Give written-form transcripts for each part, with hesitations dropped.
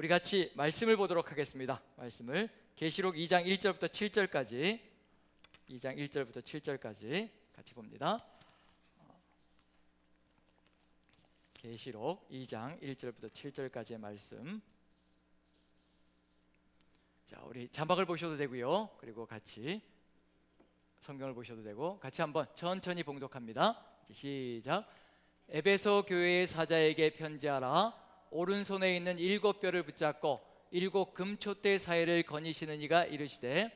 우리 같이 말씀을 보도록 하겠습니다. 말씀을 계시록 2장 1절부터 7절까지 2장 1절부터 7절까지 같이 봅니다. 계시록 2장 1절부터 7절까지의 말씀. 자, 우리 자막을 보셔도 되고요. 그리고 같이 성경을 보셔도 되고 같이 한번 천천히 봉독합니다. 시작. 에베소 교회의 사자에게 편지하라. 오른손에 있는 7뼈를 붙잡고 7 금촛대 사이를 거니시는 이가 이르시되,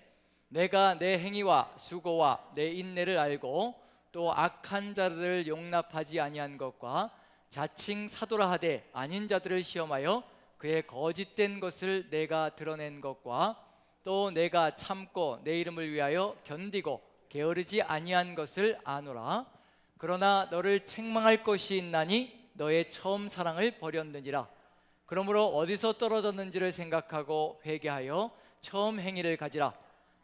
내가 내 행위와 수고와 내 인내를 알고 또 악한 자들을 용납하지 아니한 것과 자칭 사도라 하되 아닌 자들을 시험하여 그의 거짓된 것을 내가 드러낸 것과 또 내가 참고 내 이름을 위하여 견디고 게으르지 아니한 것을 아노라. 그러나 너를 책망할 것이 있나니 너의 처음 사랑을 버렸느니라. 그러므로 어디서 떨어졌는지를 생각하고 회개하여 처음 행위를 가지라.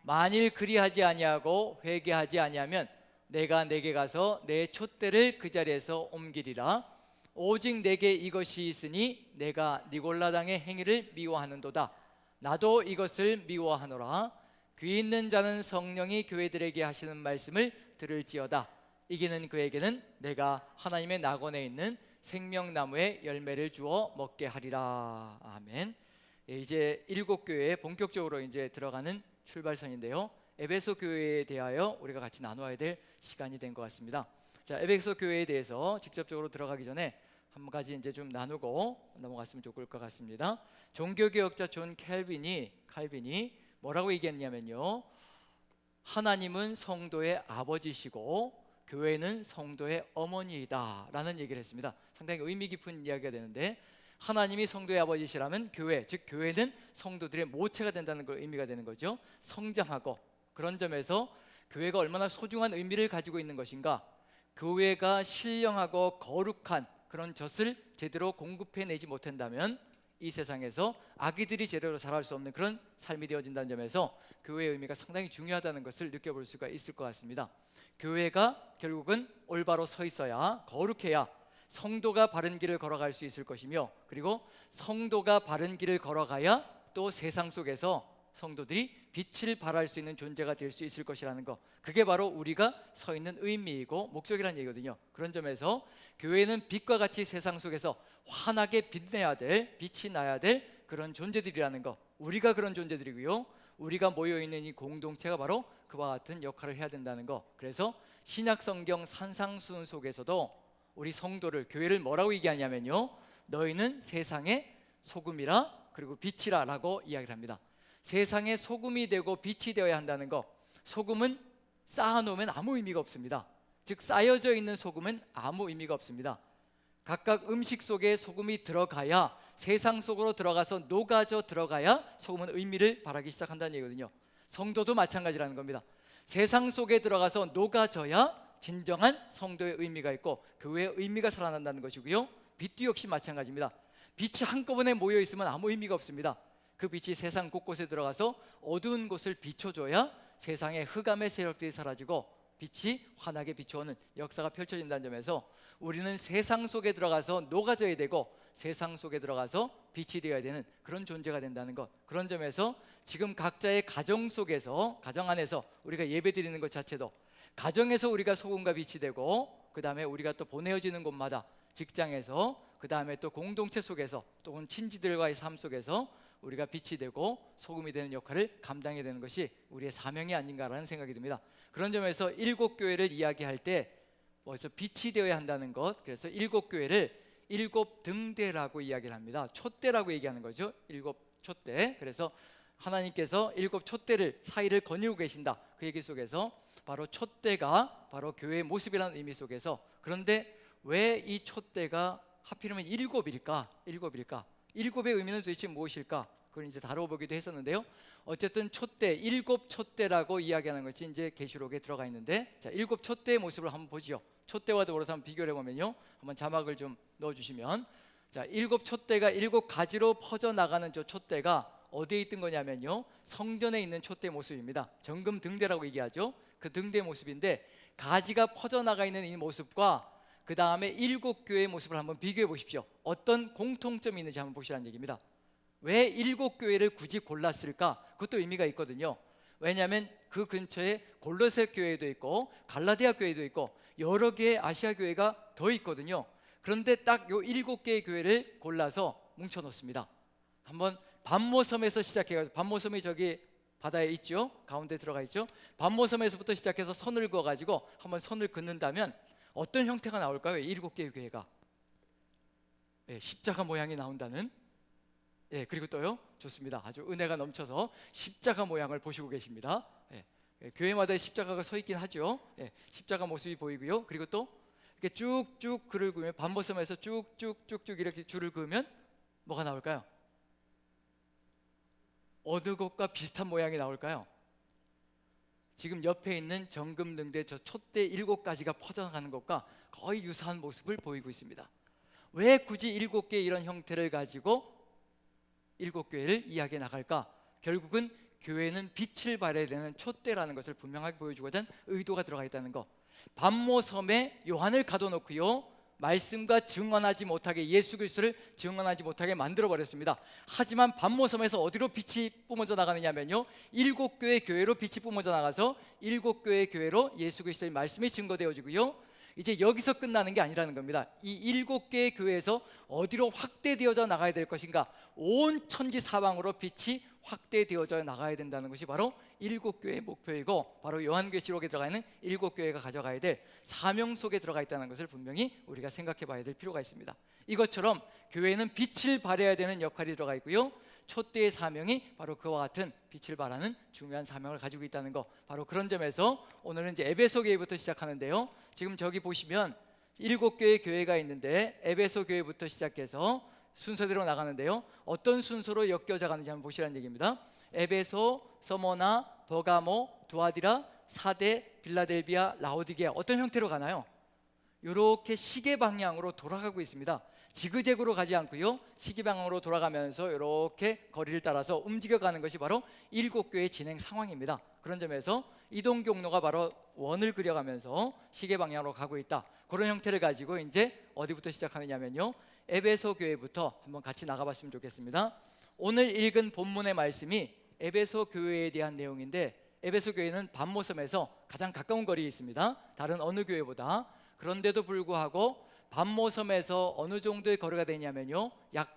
만일 그리하지 아니하고 회개하지 아니하면 내가 내게 가서 내 촛대를 그 자리에서 옮기리라. 오직 내게 이것이 있으니 내가 니골라당의 행위를 미워하는도다. 나도 이것을 미워하노라. 귀 있는 자는 성령이 교회들에게 하시는 말씀을 들을지어다. 이기는 그에게는 내가 하나님의 낙원에 있는 생명나무의 열매를 주어 먹게 하리라. 아멘. 이제 7교회에 본격적으로 이제 들어가는 출발선인데요, 에베소 교회에 대하여 우리가 같이 나눠야 될 시간이 된 것 같습니다. 자, 에베소 교회에 대해서 직접적으로 들어가기 전에 한 가지 이제 좀 나누고 넘어갔으면 좋을 것 같습니다. 종교개혁자 존 칼빈이 뭐라고 얘기했냐면요, 하나님은 성도의 아버지시고 교회는 성도의 어머니이다 라는 얘기를 했습니다. 상당히 의미 깊은 이야기가 되는데, 하나님이 성도의 아버지시라면 교회, 즉 교회는 성도들의 모체가 된다는 걸 의미가 되는 거죠. 성장하고, 그런 점에서 교회가 얼마나 소중한 의미를 가지고 있는 것인가, 교회가 신령하고 거룩한 그런 젖을 제대로 공급해내지 못한다면 이 세상에서 아기들이 제대로 자랄 수 없는 그런 삶이 되어진다는 점에서 교회의 의미가 상당히 중요하다는 것을 느껴볼 수가 있을 것 같습니다. 교회가 결국은 올바로 서 있어야, 거룩해야 성도가 바른 길을 걸어갈 수 있을 것이며, 그리고 성도가 바른 길을 걸어가야 또 세상 속에서 성도들이 빛을 발할 수 있는 존재가 될 수 있을 것이라는 것, 그게 바로 우리가 서 있는 의미이고 목적이라는 얘기거든요. 그런 점에서 교회는 빛과 같이 세상 속에서 환하게 빛내야 될, 빛이 나야 될 그런 존재들이라는 것, 우리가 그런 존재들이고요, 우리가 모여있는 이 공동체가 바로 그와 같은 역할을 해야 된다는 것. 그래서 신약성경 산상수훈 속에서도 우리 성도를, 교회를 뭐라고 얘기하냐면요, 너희는 세상의 소금이라 그리고 빛이라 라고 이야기를 합니다. 세상의 소금이 되고 빛이 되어야 한다는 것. 소금은 쌓아놓으면 아무 의미가 없습니다. 즉 쌓여져 있는 소금은 아무 의미가 없습니다. 각각 음식 속에 소금이 들어가야, 세상 속으로 들어가서 녹아져 들어가야 소금은 의미를 발하기 시작한다는 얘기거든요. 성도도 마찬가지라는 겁니다. 세상 속에 들어가서 녹아져야 진정한 성도의 의미가 있고 교회의 의미가 살아난다는 것이고요, 빛도 역시 마찬가지입니다. 빛이 한꺼번에 모여 있으면 아무 의미가 없습니다. 그 빛이 세상 곳곳에 들어가서 어두운 곳을 비춰줘야 세상의 흑암의 세력들이 사라지고 빛이 환하게 비춰오는 역사가 펼쳐진다는 점에서 우리는 세상 속에 들어가서 녹아져야 되고 세상 속에 들어가서 빛이 되어야 되는 그런 존재가 된다는 것. 그런 점에서 지금 각자의 가정 속에서, 가정 안에서 우리가 예배 드리는 것 자체도 가정에서 우리가 소금과 빛이 되고, 그 다음에 우리가 또 보내어지는 곳마다, 직장에서, 그 다음에 또 공동체 속에서, 또는 친지들과의 삶 속에서 우리가 빛이 되고 소금이 되는 역할을 감당해야 되는 것이 우리의 사명이 아닌가라는 생각이 듭니다. 그런 점에서 7교회를 이야기할 때 먼저 빛이 되어야 한다는 것, 그래서 7교회를 7등대라고 이야기를 합니다. 촛대라고 얘기하는 거죠. 7촛대. 그래서 하나님께서 7촛대를 사이를 거닐고 계신다, 그 얘기 속에서 바로 촛대가 바로 교회의 모습이라는 의미 속에서, 그런데 왜 이 촛대가 하필이면 7일까? 7의 의미는 도대체 무엇일까? 그걸 이제 다뤄보기도 했었는데요, 어쨌든 촛대, 7촛대라고 이야기하는 것이 이제 계시록에 들어가 있는데, 자, 7촛대의 모습을 한번 보죠. 촛대와 더불어서 한번 비교를 해보면요, 한번 자막을 좀 넣어주시면, 자, 7촛대가 7가지로 퍼져나가는 저 촛대가 어디에 있던 거냐면요, 성전에 있는 촛대 모습입니다. 정금 등대라고 얘기하죠. 그 등대 모습인데, 가지가 퍼져나가 있는 이 모습과 그 다음에 7교회의 모습을 한번 비교해 보십시오. 어떤 공통점이 있는지 한번 보시라는 얘기입니다. 왜 7교회를 굳이 골랐을까? 그것도 의미가 있거든요. 왜냐하면 그 근처에 골로새 교회도 있고 갈라디아 교회도 있고 여러 개의 아시아 교회가 더 있거든요. 그런데 딱 요 7개의 교회를 골라서 뭉쳐 놓습니다. 한번 반모섬에서 시작해가지고, 반모섬이 저기 바다에 있죠, 가운데 들어가 있죠. 반모섬에서부터 시작해서 선을 그어가지고 한번 선을 긋는다면 어떤 형태가 나올까요? 7개의 교회가 십자가 모양이 나온다는, 그리고 또요, 좋습니다. 아주 은혜가 넘쳐서 십자가 모양을 보시고 계십니다. 교회마다 십자가가 서 있긴 하죠. 십자가 모습이 보이고요. 그리고 또 이렇게 쭉쭉 글을 그으면, 반모섬에서 쭉쭉쭉쭉 이렇게 줄을 그으면 뭐가 나올까요? 어느 것과 비슷한 모양이 나올까요? 지금 옆에 있는 정금능대 저 촛대 7가지가 퍼져나가는 것과 거의 유사한 모습을 보이고 있습니다. 왜 굳이 7개의 이런 형태를 가지고 7교회를 이야기해 나갈까? 결국은 교회는 빛을 발해야 되는 촛대라는 것을 분명하게 보여주고자 하는 의도가 들어가 있다는 것. 반모섬에 요한을 가둬놓고요, 말씀과 증언하지 못하게, 예수 그리스도를 증언하지 못하게 만들어 버렸습니다. 하지만 반모섬에서 어디로 빛이 뿜어져 나가느냐면요, 7교회 교회로 빛이 뿜어져 나가서 7교회 교회로 예수 그리스도의 말씀이 증거되어지고요, 이제 여기서 끝나는 게 아니라는 겁니다. 이 7개의 교회에서 어디로 확대되어져 나가야 될 것인가? 온 천지 사방으로 빛이 확대되어져 나가야 된다는 것이 바로 7교회의 목표이고, 바로 요한계시록에 들어가 있는 7교회가 가져가야 될 사명 속에 들어가 있다는 것을 분명히 우리가 생각해 봐야 될 필요가 있습니다. 이것처럼 교회는 빛을 발해야 되는 역할이 들어가 있고요, 촛대의 사명이 바로 그와 같은 빛을 발하는 중요한 사명을 가지고 있다는 것, 바로 그런 점에서 오늘은 이제 에베소 교회부터 시작하는데요, 지금 저기 보시면 7개의 교회가 있는데 에베소 교회부터 시작해서 순서대로 나가는데요, 어떤 순서로 엮여져 가는지 한번 보시라는 얘기입니다. 에베소, 서모나, 버가모, 두아디라, 사데, 빌라델비아, 라오디게아, 어떤 형태로 가나요? 이렇게 시계 방향으로 돌아가고 있습니다. 지그재그로 가지 않고요, 시계 방향으로 돌아가면서 이렇게 거리를 따라서 움직여가는 것이 바로 7교회의 진행 상황입니다. 그런 점에서 이동 경로가 바로 원을 그려가면서 시계 방향으로 가고 있다, 그런 형태를 가지고 이제 어디부터 시작하느냐면요, 에베소 교회부터 한번 같이 나가봤으면 좋겠습니다. 오늘 읽은 본문의 말씀이 에베소 교회에 대한 내용인데, 에베소 교회는 반모섬에서 가장 가까운 거리에 있습니다, 다른 어느 교회보다. 그런데도 불구하고 반모섬에서 어느 정도의 거리가 되냐면요, 약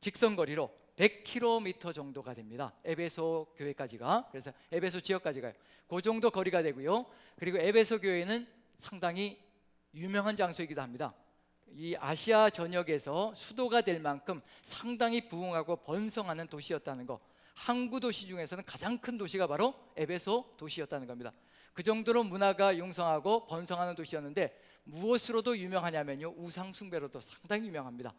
직선거리로 100km 정도가 됩니다. 에베소 교회까지가, 그래서 에베소 지역까지가요, 그 정도 거리가 되고요. 그리고 에베소 교회는 상당히 유명한 장소이기도 합니다. 이 아시아 전역에서 수도가 될 만큼 상당히 부흥하고 번성하는 도시였다는 것, 항구 도시 중에서는 가장 큰 도시가 바로 에베소 도시였다는 겁니다. 그 정도로 문화가 융성하고 번성하는 도시였는데, 무엇으로도 유명하냐면요, 우상 숭배로도 상당히 유명합니다.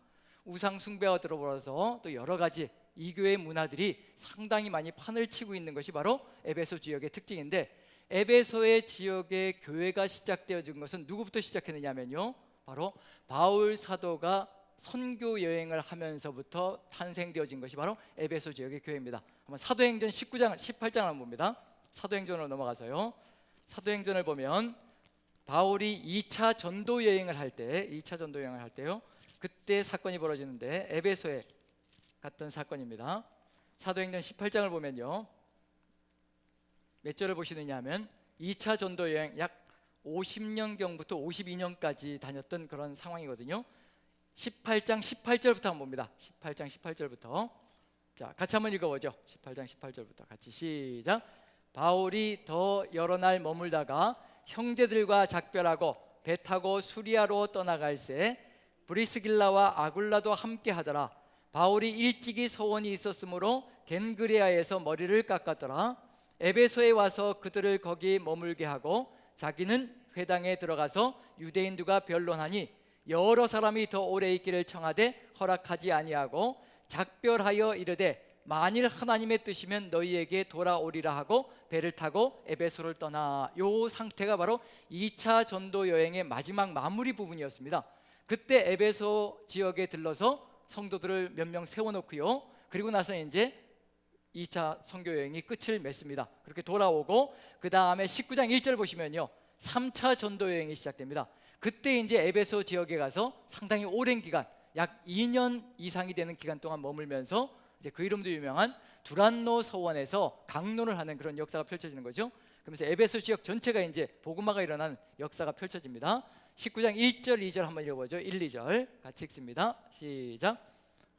우상 숭배와 들어버려서 또 여러 가지 이 교회의 문화들이 상당히 많이 판을 치고 있는 것이 바로 에베소 지역의 특징인데, 에베소의 지역의 교회가 시작되어진 것은 누구부터 시작했느냐면요, 바로 바울 사도가 선교 여행을 하면서부터 탄생되어진 것이 바로 에베소 지역의 교회입니다. 한번 사도행전 19장, 18장 한번 봅니다. 사도행전으로 넘어가서요, 사도행전을 보면 바울이 2차 전도 여행을 할 때, 2차 전도 여행을 할 때요, 그때 사건이 벌어지는데 에베소에 갔던 사건입니다. 사도행전 18장을 보면요, 몇 절을 보시느냐 하면 2차 전도 여행 약 50년경부터 52년까지 다녔던 그런 상황이거든요. 18장 18절부터 한번 봅니다. 18장 18절부터. 자, 같이 한번 읽어보죠. 18장 18절부터 같이 시작. 바울이 더 여러 날 머물다가 형제들과 작별하고 배 타고 수리아로 떠나갈새 브리스길라와 아굴라도 함께 하더라. 바울이 일찍이 서원이 있었으므로 겐그레아에서 머리를 깎았더라. 에베소에 와서 그들을 거기 머물게 하고 자기는 회당에 들어가서 유대인들과 변론하니 여러 사람이 더 오래 있기를 청하되 허락하지 아니하고 작별하여 이르되 만일 하나님의 뜻이면 너희에게 돌아오리라 하고 배를 타고 에베소를 떠나. 요 상태가 바로 2차 전도 여행의 마지막 마무리 부분이었습니다. 그때 에베소 지역에 들러서 성도들을 몇 명 세워놓고요, 그리고 나서 이제 2차 선교 여행이 끝을 맺습니다. 그렇게 돌아오고 그 다음에 19장 1절 보시면요, 3차 전도 여행이 시작됩니다. 그때 이제 에베소 지역에 가서 상당히 오랜 기간, 약 2년 이상이 되는 기간 동안 머물면서 이제 그 이름도 유명한 두란노 서원에서 강론을 하는 그런 역사가 펼쳐지는 거죠. 그러면서 에베소 지역 전체가 이제 복음화가 일어나는 역사가 펼쳐집니다. 19장 1절 2절 한번 읽어보죠. 1, 2절 같이 읽습니다. 시작.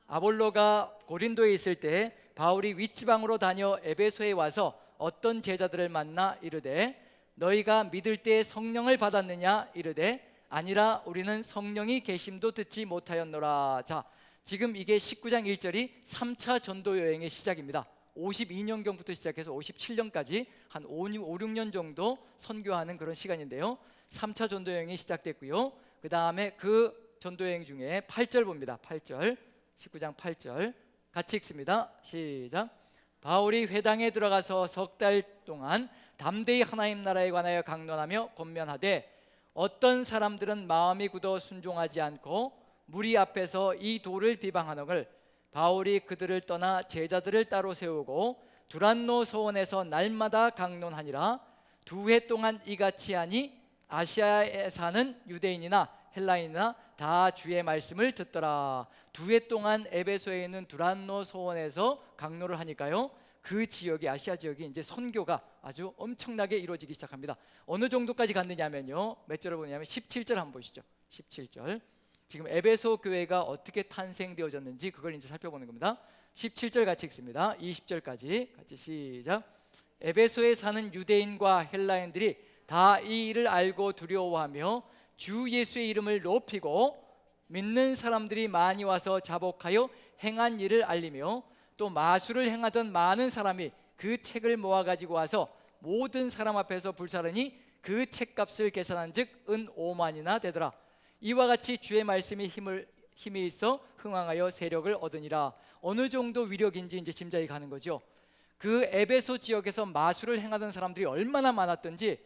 아볼로가 고린도에 있을 때 바울이 윗지방으로 다녀 에베소에 와서 어떤 제자들을 만나 이르되 너희가 믿을 때 성령을 받았느냐 이르되 아니라 우리는 성령이 계심도 듣지 못하였노라. 자, 지금 이게 19장 1절이 3차 전도 여행의 시작입니다. 52년경부터 시작해서 57년까지 한 5, 6년 정도 선교하는 그런 시간인데요. 3차 전도 여행이 시작됐고요. 그 다음에 그 전도 여행 중에 8절 봅니다. 8절 19장 8절 같이 읽습니다. 시작. 바울이 회당에 들어가서 석 달 동안 담대히 하나님 나라에 관하여 강론하며 권면하되 어떤 사람들은 마음이 굳어 순종하지 않고 무리 앞에서 이 도를 비방하노를 바울이 그들을 떠나 제자들을 따로 세우고 두란노 서원에서 날마다 강론하니라. 2해 동안 이같이 하니 아시아에 사는 유대인이나 헬라인이나 다 주의 말씀을 듣더라. 2해 동안 에베소에 있는 두란노 서원에서 강론을 하니까요, 그 지역이, 아시아 지역이 이제 선교가 아주 엄청나게 이루어지기 시작합니다. 어느 정도까지 갔느냐면요, 몇 절을 보냐면 17절 한번 보시죠. 17절. 지금 에베소 교회가 어떻게 탄생되어졌는지 그걸 이제 살펴보는 겁니다. 17절 같이 읽습니다. 20절까지 같이 시작. 에베소에 사는 유대인과 헬라인들이 다 이 일을 알고 두려워하며 주 예수의 이름을 높이고 믿는 사람들이 많이 와서 자복하여 행한 일을 알리며 또 마술을 행하던 많은 사람이 그 책을 모아가지고 와서 모든 사람 앞에서 불사르니 그 책값을 계산한 즉 은 5만이나 되더라. 이와 같이 주의 말씀이 힘이 있어 흥왕하여 세력을 얻으니라. 어느 정도 위력인지 이제 짐작이 가는 거죠. 그 에베소 지역에서 마술을 행하던 사람들이 얼마나 많았던지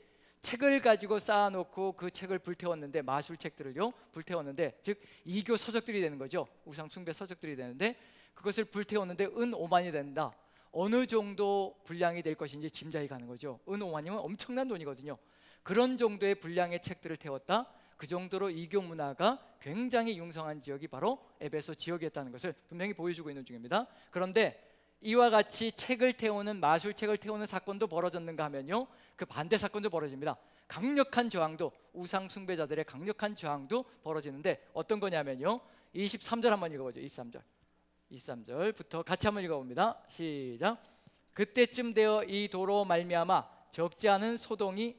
책을 가지고 쌓아놓고 그 책을 불태웠는데, 마술책들을요 불태웠는데, 즉 이교 서적들이 되는 거죠. 우상 숭배 서적들이 되는데 그것을 불태웠는데 은 5만이 된다. 어느 정도 분량이 될 것인지 짐작이 가는 거죠. 은 5만이면 엄청난 돈이거든요. 그런 정도의 분량의 책들을 태웠다. 그 정도로 이교 문화가 굉장히 융성한 지역이 바로 에베소 지역이었다는 것을 분명히 보여주고 있는 중입니다. 그런데 이와 같이 책을 태우는, 마술책을 태우는 사건도 벌어졌는가 하면요, 그 반대 사건도 벌어집니다. 강력한 저항도, 우상 숭배자들의 강력한 저항도 벌어지는데 어떤 거냐면요, 23절 한번 읽어보죠. 23절부터 같이 한번 읽어봅니다. 시작. 그때쯤 되어 이 도로 말미암아 적지 않은 소동이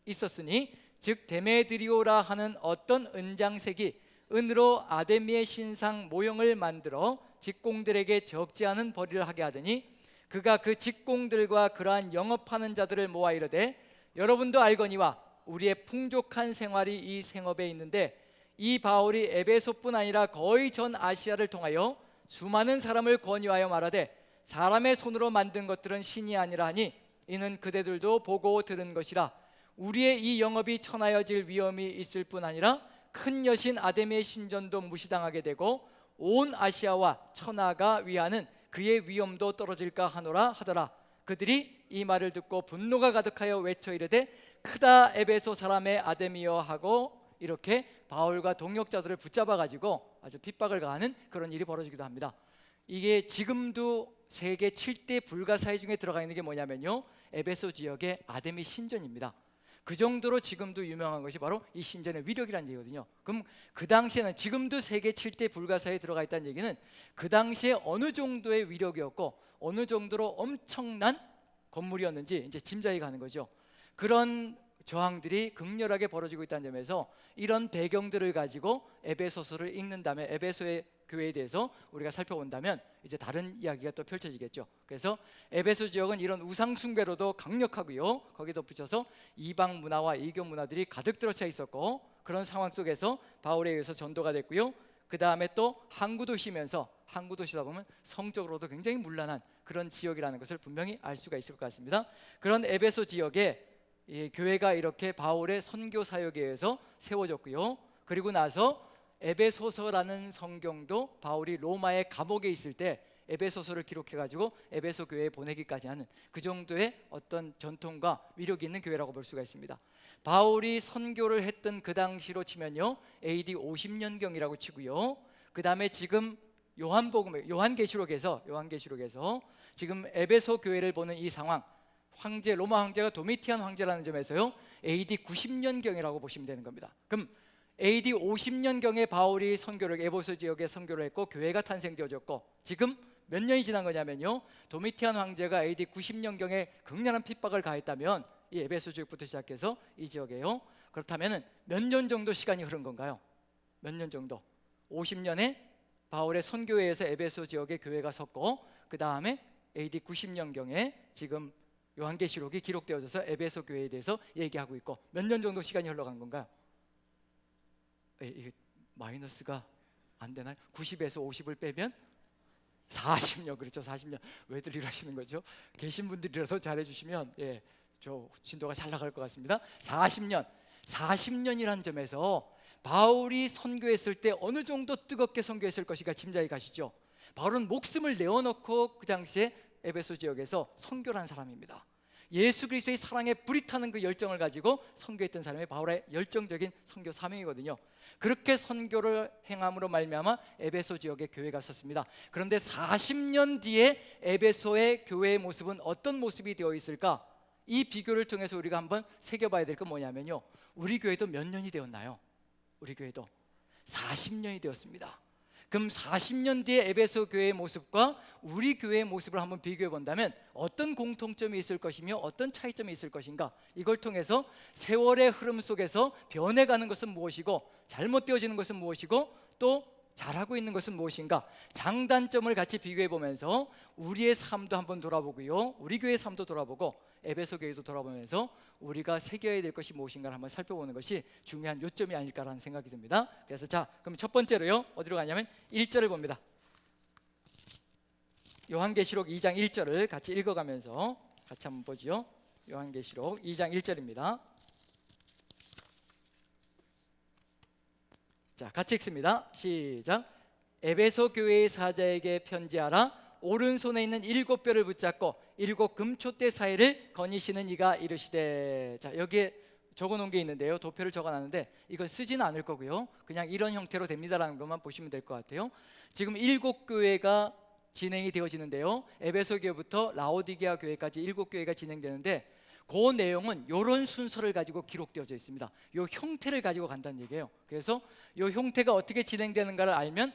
있었으니 즉 데메드리오라 하는 어떤 은장색이 은으로 아데미의 신상 모형을 만들어 직공들에게 적지 않은 벌이를 하게 하더니 그가 그 직공들과 그러한 영업하는 자들을 모아 이르되 여러분도 알거니와 우리의 풍족한 생활이 이 생업에 있는데 이 바울이 에베소뿐 아니라 거의 전 아시아를 통하여 수많은 사람을 권유하여 말하되 사람의 손으로 만든 것들은 신이 아니라 하니 이는 그대들도 보고 들은 것이라. 우리의 이 영업이 천하여질 위험이 있을 뿐 아니라 큰 여신 아데미의 신전도 무시당하게 되고 온 아시아와 천하가 위하는 그의 위엄도 떨어질까 하노라 하더라. 그들이 이 말을 듣고 분노가 가득하여 외쳐 이르되 크다 에베소 사람의 아데미여 하고 이렇게 바울과 동역자들을 붙잡아 가지고 아주 핍박을 가하는 그런 일이 벌어지기도 합니다. 이게 지금도 세계 7대 불가사의 중에 들어가 있는 게 뭐냐면요, 에베소 지역의 아데미 신전입니다. 그 정도로 지금도 유명한 것이 바로 이 신전의 위력이라는 얘기거든요. 그럼 그 당시에는, 지금도 세계 7대 불가사에 들어가 있다는 얘기는 그 당시에 어느 정도의 위력이었고 어느 정도로 엄청난 건물이었는지 이제 짐작이 가는 거죠. 그런 저항들이 극렬하게 벌어지고 있다는 점에서 이런 배경들을 가지고 에베소서를 읽는다면, 에베소의 교회에 대해서 우리가 살펴본다면 이제 다른 이야기가 또 펼쳐지겠죠. 그래서 에베소 지역은 이런 우상 숭배로도 강력하고요, 거기에 덧붙여서 이방 문화와 이교 문화들이 가득 들어차 있었고, 그런 상황 속에서 바울에 의해서 전도가 됐고요. 그 다음에 또 항구 도시면서, 항구 도시다 보면 성적으로도 굉장히 문란한 그런 지역이라는 것을 분명히 알 수가 있을 것 같습니다. 그런 에베소 지역에 교회가 이렇게 바울의 선교 사역에 의해서 세워졌고요. 그리고 나서 에베소서라는 성경도 바울이 로마의 감옥에 있을 때 에베소서를 기록해가지고 에베소 교회에 보내기까지 하는 그 정도의 어떤 전통과 위력이 있는 교회라고 볼 수가 있습니다. 바울이 선교를 했던 그 당시로 치면요, AD 50년경이라고 치고요. 그 다음에 지금 요한계시록에서 지금 에베소 교회를 보는 이 상황, 황제, 로마 황제가 도미티안 황제라는 점에서요 AD 90년경이라고 보시면 되는 겁니다. 그럼 AD 50년경에 바울이 선교를 에베소 지역에 선교를 했고 교회가 탄생되어졌고, 지금 몇 년이 지난 거냐면요, 도미티안 황제가 AD 90년경에 극렬한 핍박을 가했다면 이 에베소 지역부터 시작해서 이 지역에요, 그렇다면 몇 년 정도 시간이 흐른 건가요? 몇 년 정도? 50년에 바울의 선교회에서 에베소 지역에 교회가 섰고, 그 다음에 AD 90년경에 지금 요한계시록이 기록되어져서 에베소 교회에 대해서 얘기하고 있고, 몇 년 정도 시간이 흘러간 건가요? 이게 마이너스가 안 되나요? 90에서 50을 빼면 40년, 그렇죠. 40년. 왜들 이러시는 거죠? 계신 분들이라서 잘해주시면 저 진도가 잘 나갈 것 같습니다. 40년이라는 점에서 바울이 선교했을 때 어느 정도 뜨겁게 선교했을 것인가 짐작이 가시죠? 바울은 목숨을 내어놓고 그 당시에 에베소 지역에서 선교를 한 사람입니다. 예수 그리스도의 사랑에 불이 타는 그 열정을 가지고 선교했던 사람이 바울의 열정적인 선교 사명이거든요. 그렇게 선교를 행함으로 말미암아 에베소 지역에 교회가 섰습니다. 그런데 40년 뒤에 에베소의 교회의 모습은 어떤 모습이 되어 있을까? 이 비교를 통해서 우리가 한번 새겨봐야 될 건 뭐냐면요, 우리 교회도 몇 년이 되었나요? 우리 교회도 40년이 되었습니다. 그럼 40년 뒤에 에베소 교회의 모습과 우리 교회의 모습을 한번 비교해 본다면 어떤 공통점이 있을 것이며 어떤 차이점이 있을 것인가? 이걸 통해서 세월의 흐름 속에서 변해가는 것은 무엇이고 잘못되어지는 것은 무엇이고 또 잘하고 있는 것은 무엇인가? 장단점을 같이 비교해 보면서 우리의 삶도 한번 돌아보고요, 우리 교회의 삶도 돌아보고 에베소 교회도 돌아보면서 우리가 새겨야 될 것이 무엇인가를 한번 살펴보는 것이 중요한 요점이 아닐까라는 생각이 듭니다. 그래서 그럼 첫 번째로요, 어디로 가냐면 1절을 봅니다. 요한계시록 2장 1절을 같이 읽어가면서 같이 한번 보지요. 요한계시록 2장 1절입니다. 자, 같이 읽습니다. 시작. 에베소 교회의 사자에게 편지하라. 오른손에 있는 7뼈를 붙잡고 7 금촛대 사이를 거니시는 이가 이르시되. 자, 여기에 적어놓은 게 있는데요, 도표를 적어놨는데 이걸 쓰지는 않을 거고요, 그냥 이런 형태로 됩니다라는 것만 보시면 될 것 같아요. 지금 7교회가 진행이 되어지는데요, 에베소 교회부터 라오디게아 교회까지 7교회가 진행되는데 그 내용은 이런 순서를 가지고 기록되어져 있습니다. 이 형태를 가지고 간다는 얘기예요. 그래서 이 형태가 어떻게 진행되는가를 알면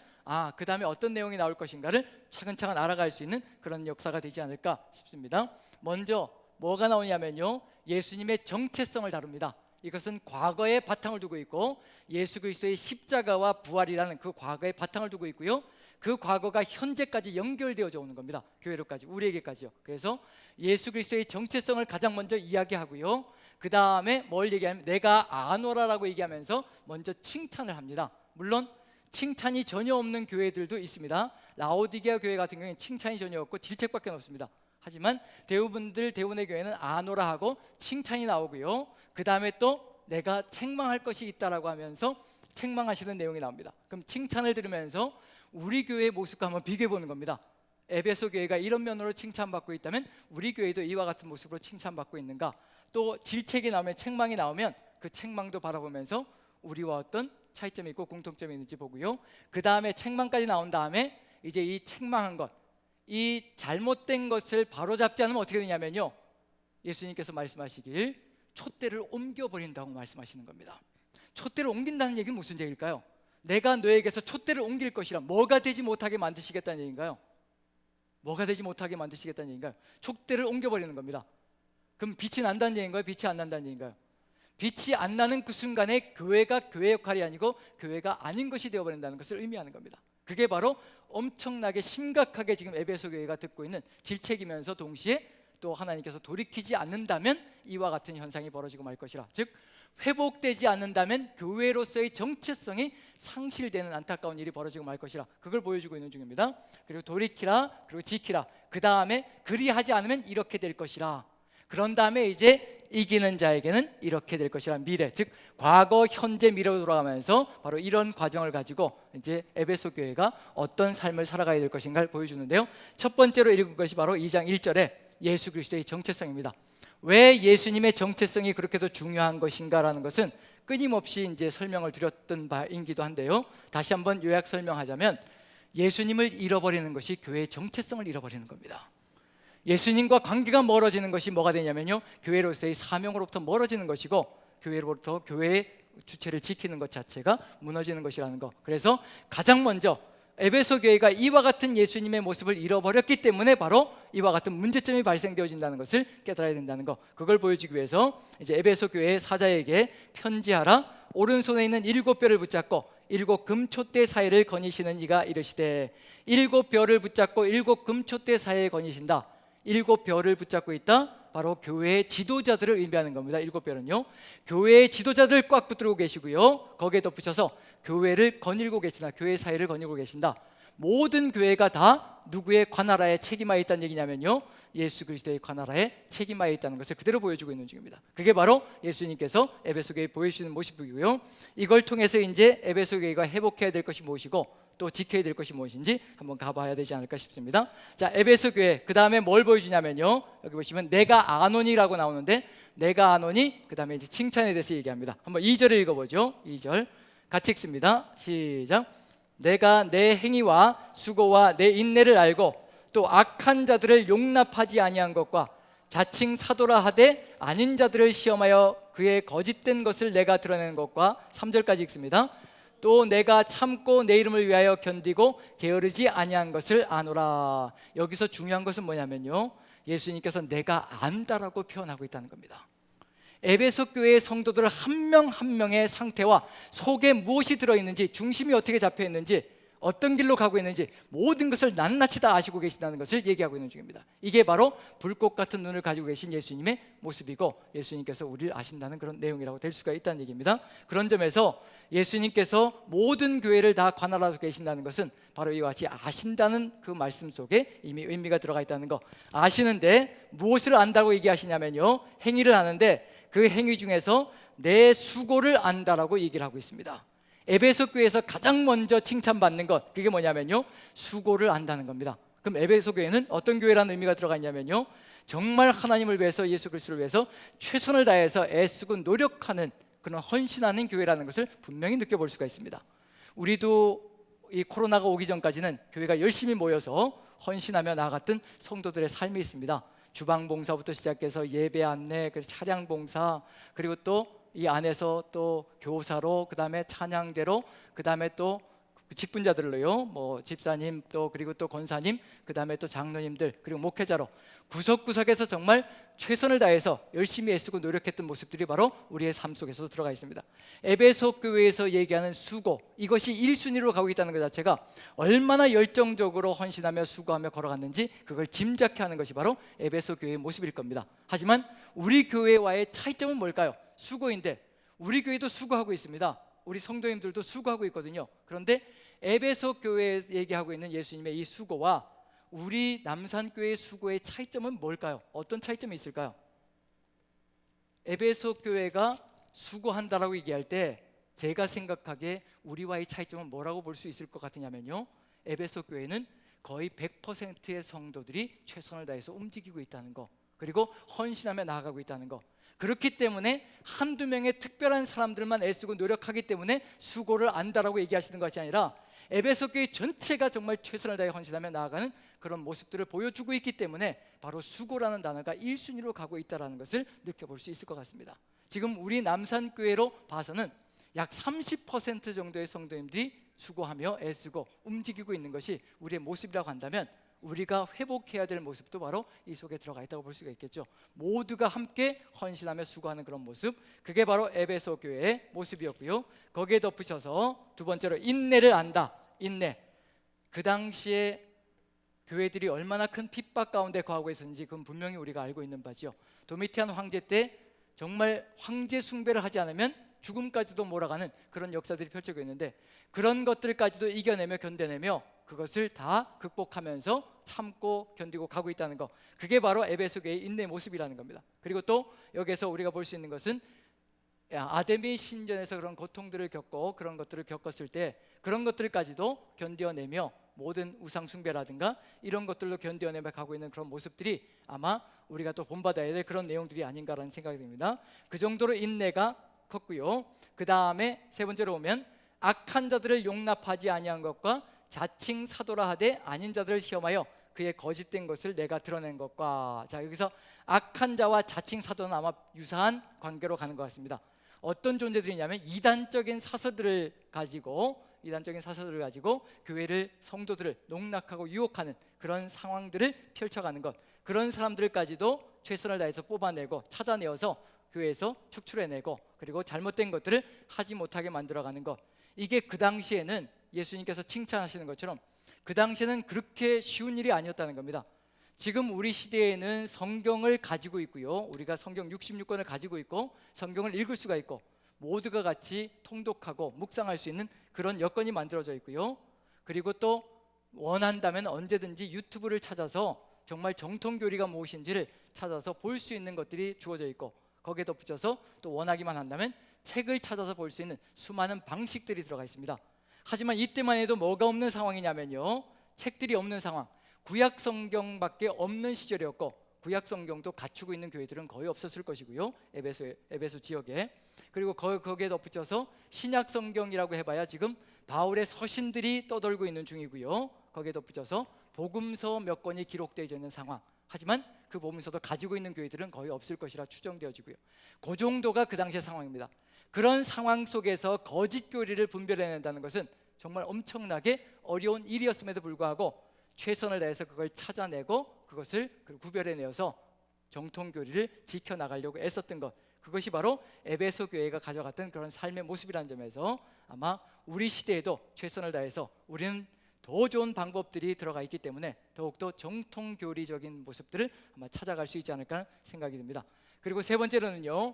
그 다음에 어떤 내용이 나올 것인가를 차근차근 알아갈 수 있는 그런 역사가 되지 않을까 싶습니다. 먼저 뭐가 나오냐면요, 예수님의 정체성을 다룹니다. 이것은 과거의 바탕을 두고 있고 예수 그리스도의 십자가와 부활이라는 그 과거의 바탕을 두고 있고요, 그 과거가 현재까지 연결되어져 오는 겁니다. 교회로까지, 우리에게까지요. 그래서 예수 그리스도의 정체성을 가장 먼저 이야기하고요, 그 다음에 뭘 얘기하면 내가 아노라라고 얘기하면서 먼저 칭찬을 합니다. 물론 칭찬이 전혀 없는 교회들도 있습니다. 라오디게아 교회 같은 경우에는 칭찬이 전혀 없고 질책밖에 없습니다. 하지만 대부분의 교회는 아노라 하고 칭찬이 나오고요, 그 다음에 또 내가 책망할 것이 있다라고 하면서 책망하시는 내용이 나옵니다. 그럼 칭찬을 들으면서 우리 교회의 모습과 한번 비교해 보는 겁니다. 에베소 교회가 이런 면으로 칭찬받고 있다면 우리 교회도 이와 같은 모습으로 칭찬받고 있는가? 또 질책이 나오면, 책망이 나오면 그 책망도 바라보면서 우리와 어떤 차이점이 있고 공통점이 있는지 보고요, 그 다음에 책망까지 나온 다음에 이제 이 책망한 것, 이 잘못된 것을 바로잡지 않으면 어떻게 되냐면요, 예수님께서 말씀하시길 촛대를 옮겨버린다고 말씀하시는 겁니다. 촛대를 옮긴다는 얘기는 무슨 얘기일까요? 내가 너에게서 촛대를 옮길 것이라. 뭐가 되지 못하게 만드시겠다는 얘기인가요? 뭐가 되지 못하게 만드시겠다는 얘기인가요? 촛대를 옮겨버리는 겁니다. 그럼 빛이 난다는 얘기인가요? 빛이 안 난다는 얘기인가요? 빛이 안 나는 그 순간에 교회가 교회 역할이 아니고 교회가 아닌 것이 되어버린다는 것을 의미하는 겁니다. 그게 바로 엄청나게 심각하게 지금 에베소 교회가 듣고 있는 질책이면서 동시에 또 하나님께서 돌이키지 않는다면 이와 같은 현상이 벌어지고 말 것이라. 즉 회복되지 않는다면 교회로서의 정체성이 상실되는 안타까운 일이 벌어지고 말 것이라, 그걸 보여주고 있는 중입니다. 그리고 돌이키라, 그리고 지키라, 그 다음에 그리하지 않으면 이렇게 될 것이라, 그런 다음에 이제 이기는 자에게는 이렇게 될 것이라. 미래, 즉 과거, 현재, 미래로 돌아가면서 바로 이런 과정을 가지고 이제 에베소 교회가 어떤 삶을 살아가야 될 것인가를 보여주는데요, 첫 번째로 읽은 것이 바로 2장 1절에 예수 그리스도의 정체성입니다. 왜 예수님의 정체성이 그렇게 더 중요한 것인가라는 것은 끊임없이 이제 설명을 드렸던 바이기도 한데요. 다시 한번 요약 설명하자면 예수님을 잃어버리는 것이 교회의 정체성을 잃어버리는 겁니다. 예수님과 관계가 멀어지는 것이 뭐가 되냐면요, 교회로서의 사명으로부터 멀어지는 것이고, 교회로부터 교회의 주체를 지키는 것 자체가 무너지는 것이라는 것. 그래서 가장 먼저 에베소 교회가 이와 같은 예수님의 모습을 잃어버렸기 때문에 바로 이와 같은 문제점이 발생되어진다는 것을 깨달아야 된다는 것, 그걸 보여주기 위해서 이제 에베소 교회의 사자에게 편지하라. 오른손에 있는 7뼈를 붙잡고 7 금촛대 사이를 거니시는 이가 이르시되, 7 뼈를 붙잡고 7 금촛대 사이에 거니신다. 7 뼈를 붙잡고 있다, 바로 교회의 지도자들을 의미하는 겁니다. 7 뼈는요, 교회의 지도자들을 꽉 붙들고 계시고요, 거기에 덧붙여서 교회를 거닐고 계신다. 교회 사이를 거닐고 계신다. 모든 교회가 다 누구의 관할하에 책임하에 있다는 얘기냐면요, 예수 그리스도의 관할하에 책임하에 있다는 것을 그대로 보여주고 있는 중입니다. 그게 바로 예수님께서 에베소 교회에 보여주시는 모습이고요, 이걸 통해서 이제 에베소 교회가 회복해야 될 것이 무엇이고 또 지켜야 될 것이 무엇인지 한번 가봐야 되지 않을까 싶습니다. 자, 에베소 교회 그 다음에 뭘 보여주냐면요, 여기 보시면 내가 아노니라고 나오는데, 내가 아노니, 그 다음에 이제 칭찬에 대해서 얘기합니다. 한번 2절을 읽어보죠. 2절 같이 읽습니다. 시작. 내가 내 행위와 수고와 내 인내를 알고 또 악한 자들을 용납하지 아니한 것과 자칭 사도라 하되 아닌 자들을 시험하여 그의 거짓된 것을 내가 드러내는 것과, 3절까지 읽습니다. 또 내가 참고 내 이름을 위하여 견디고 게으르지 아니한 것을 아노라. 여기서 중요한 것은 뭐냐면요, 예수님께서 내가 안다라고 표현하고 있다는 겁니다. 에베소 교회의 성도들 한 명 한 명의 상태와 속에 무엇이 들어있는지, 중심이 어떻게 잡혀있는지, 어떤 길로 가고 있는지 모든 것을 낱낱이 다 아시고 계신다는 것을 얘기하고 있는 중입니다. 이게 바로 불꽃 같은 눈을 가지고 계신 예수님의 모습이고, 예수님께서 우리를 아신다는 그런 내용이라고 될 수가 있다는 얘기입니다. 그런 점에서 예수님께서 모든 교회를 다 관할하고 계신다는 것은 바로 이와 같이 아신다는 그 말씀 속에 이미 의미가 들어가 있다는 거. 아시는데 무엇을 안다고 얘기하시냐면요, 행위를 하는데 그 행위 중에서 내 수고를 안다라고 얘기를 하고 있습니다. 에베소 교회에서 가장 먼저 칭찬받는 것, 그게 뭐냐면요, 수고를 안다는 겁니다. 그럼 에베소 교회는 어떤 교회라는 의미가 들어가 있냐면요, 정말 하나님을 위해서, 예수 그리스도를 위해서 최선을 다해서 애쓰고 노력하는, 그런 헌신하는 교회라는 것을 분명히 느껴볼 수가 있습니다. 우리도 이 코로나가 오기 전까지는 교회가 열심히 모여서 헌신하며 나아갔던 성도들의 삶이 있습니다. 주방 봉사부터 시작해서 예배 안내, 그리고 차량 봉사, 그리고 또 이 안에서 또 교사로, 그 다음에 찬양대로, 그 다음에 또 직분자들로요, 뭐 집사님, 또 그리고 또 권사님, 그 다음에 또 장로님들, 그리고 목회자로 구석구석에서 정말 최선을 다해서 열심히 애쓰고 노력했던 모습들이 바로 우리의 삶 속에서 들어가 있습니다. 에베소 교회에서 얘기하는 수고, 이것이 1순위로 가고 있다는 것 자체가 얼마나 열정적으로 헌신하며 수고하며 걸어갔는지 그걸 짐작케 하는 것이 바로 에베소 교회의 모습일 겁니다. 하지만 우리 교회와의 차이점은 뭘까요? 수고인데 우리 교회도 수고하고 있습니다. 우리 성도님들도 수고하고 있거든요. 그런데 에베소 교회에 얘기하고 있는 예수님의 이 수고와 우리 남산교회의 수고의 차이점은 뭘까요? 어떤 차이점이 있을까요? 에베소 교회가 수고한다라고 얘기할 때 제가 생각하기에 우리와의 차이점은 뭐라고 볼 수 있을 것 같으냐면요, 에베소 교회는 거의 100%의 성도들이 최선을 다해서 움직이고 있다는 거, 그리고 헌신하며 나아가고 있다는 거. 그렇기 때문에 한두 명의 특별한 사람들만 애쓰고 노력하기 때문에 수고를 안다라고 얘기하시는 것이 아니라 에베소 교회 전체가 정말 최선을 다해 헌신하며 나아가는 그런 모습들을 보여주고 있기 때문에 바로 수고라는 단어가 1순위로 가고 있다는 것을 느껴볼 수 있을 것 같습니다. 지금 우리 남산교회로 봐서는 약 30% 정도의 성도님들이 수고하며 애쓰고 움직이고 있는 것이 우리의 모습이라고 한다면, 우리가 회복해야 될 모습도 바로 이 속에 들어가 있다고 볼 수가 있겠죠. 모두가 함께 헌신하며 수고하는 그런 모습, 그게 바로 에베소 교회의 모습이었고요. 거기에 덧붙여서 두 번째로 인내를 안다. 인내. 그 당시에 교회들이 얼마나 큰 핍박 가운데 거하고 있었는지 그건 분명히 우리가 알고 있는 바죠. 도미티안 황제 때 정말 황제 숭배를 하지 않으면 죽음까지도 몰아가는 그런 역사들이 펼쳐지고 있는데, 그런 것들까지도 이겨내며 견뎌내며 그것을 다 극복하면서 참고 견디고 가고 있다는 것, 그게 바로 에베소 교회의 인내의 모습이라는 겁니다. 그리고 또 여기서 우리가 볼 수 있는 것은 아데미 신전에서 그런 고통들을 겪고 그런 것들을 겪었을 때 그런 것들까지도 견뎌내며 모든 우상 숭배라든가 이런 것들로 견뎌내며 가고 있는 그런 모습들이 아마 우리가 또 본받아야 될 그런 내용들이 아닌가라는 생각이 듭니다. 그 정도로 인내가 컸고요. 그 다음에 세 번째로 보면 악한 자들을 용납하지 아니한 것과 자칭 사도라 하되 아닌 자들을 시험하여 그의 거짓된 것을 내가 드러낸 것과. 자, 여기서 악한 자와 자칭 사도는 아마 유사한 관계로 가는 것 같습니다. 어떤 존재들이냐면 이단적인 사설들을 가지고 교회를, 성도들을 농락하고 유혹하는 그런 상황들을 펼쳐가는 것, 그런 사람들까지도 최선을 다해서 뽑아내고 찾아내어서 교회에서 축출해내고 그리고 잘못된 것들을 하지 못하게 만들어가는 것, 이게 그 당시에는 예수님께서 칭찬하시는 것처럼 그 당시에는 그렇게 쉬운 일이 아니었다는 겁니다. 지금 우리 시대에는 성경을 가지고 있고요, 우리가 성경 66권을 가지고 있고 성경을 읽을 수가 있고 모두가 같이 통독하고 묵상할 수 있는 그런 여건이 만들어져 있고요, 그리고 또 원한다면 언제든지 유튜브를 찾아서 정말 정통교리가 무엇인지를 찾아서 볼 수 있는 것들이 주어져 있고, 거기에 덧붙여서 또 원하기만 한다면 책을 찾아서 볼 수 있는 수많은 방식들이 들어가 있습니다. 하지만 이때만 해도 뭐가 없는 상황이냐면요, 책들이 없는 상황, 구약 성경밖에 없는 시절이었고 구약 성경도 갖추고 있는 교회들은 거의 없었을 것이고요, 에베소 지역에. 그리고 거기에 덧붙여서 신약 성경이라고 해봐야 지금 바울의 서신들이 떠돌고 있는 중이고요, 거기에 덧붙여서 복음서 몇 권이 기록되어 있는 상황. 하지만 그 복음서도 가지고 있는 교회들은 거의 없을 것이라 추정되어지고요. 그 정도가 그 당시의 상황입니다. 그런 상황 속에서 거짓 교리를 분별해낸다는 것은 정말 엄청나게 어려운 일이었음에도 불구하고 최선을 다해서 그걸 찾아내고 그것을 구별해내어서 정통교리를 지켜나가려고 애썼던 것, 그것이 바로 에베소 교회가 가져갔던 그런 삶의 모습이라는 점에서 아마 우리 시대에도 최선을 다해서 우리는 더 좋은 방법들이 들어가 있기 때문에 더욱더 정통교리적인 모습들을 아마 찾아갈 수 있지 않을까 생각이 듭니다. 그리고 세 번째로는요,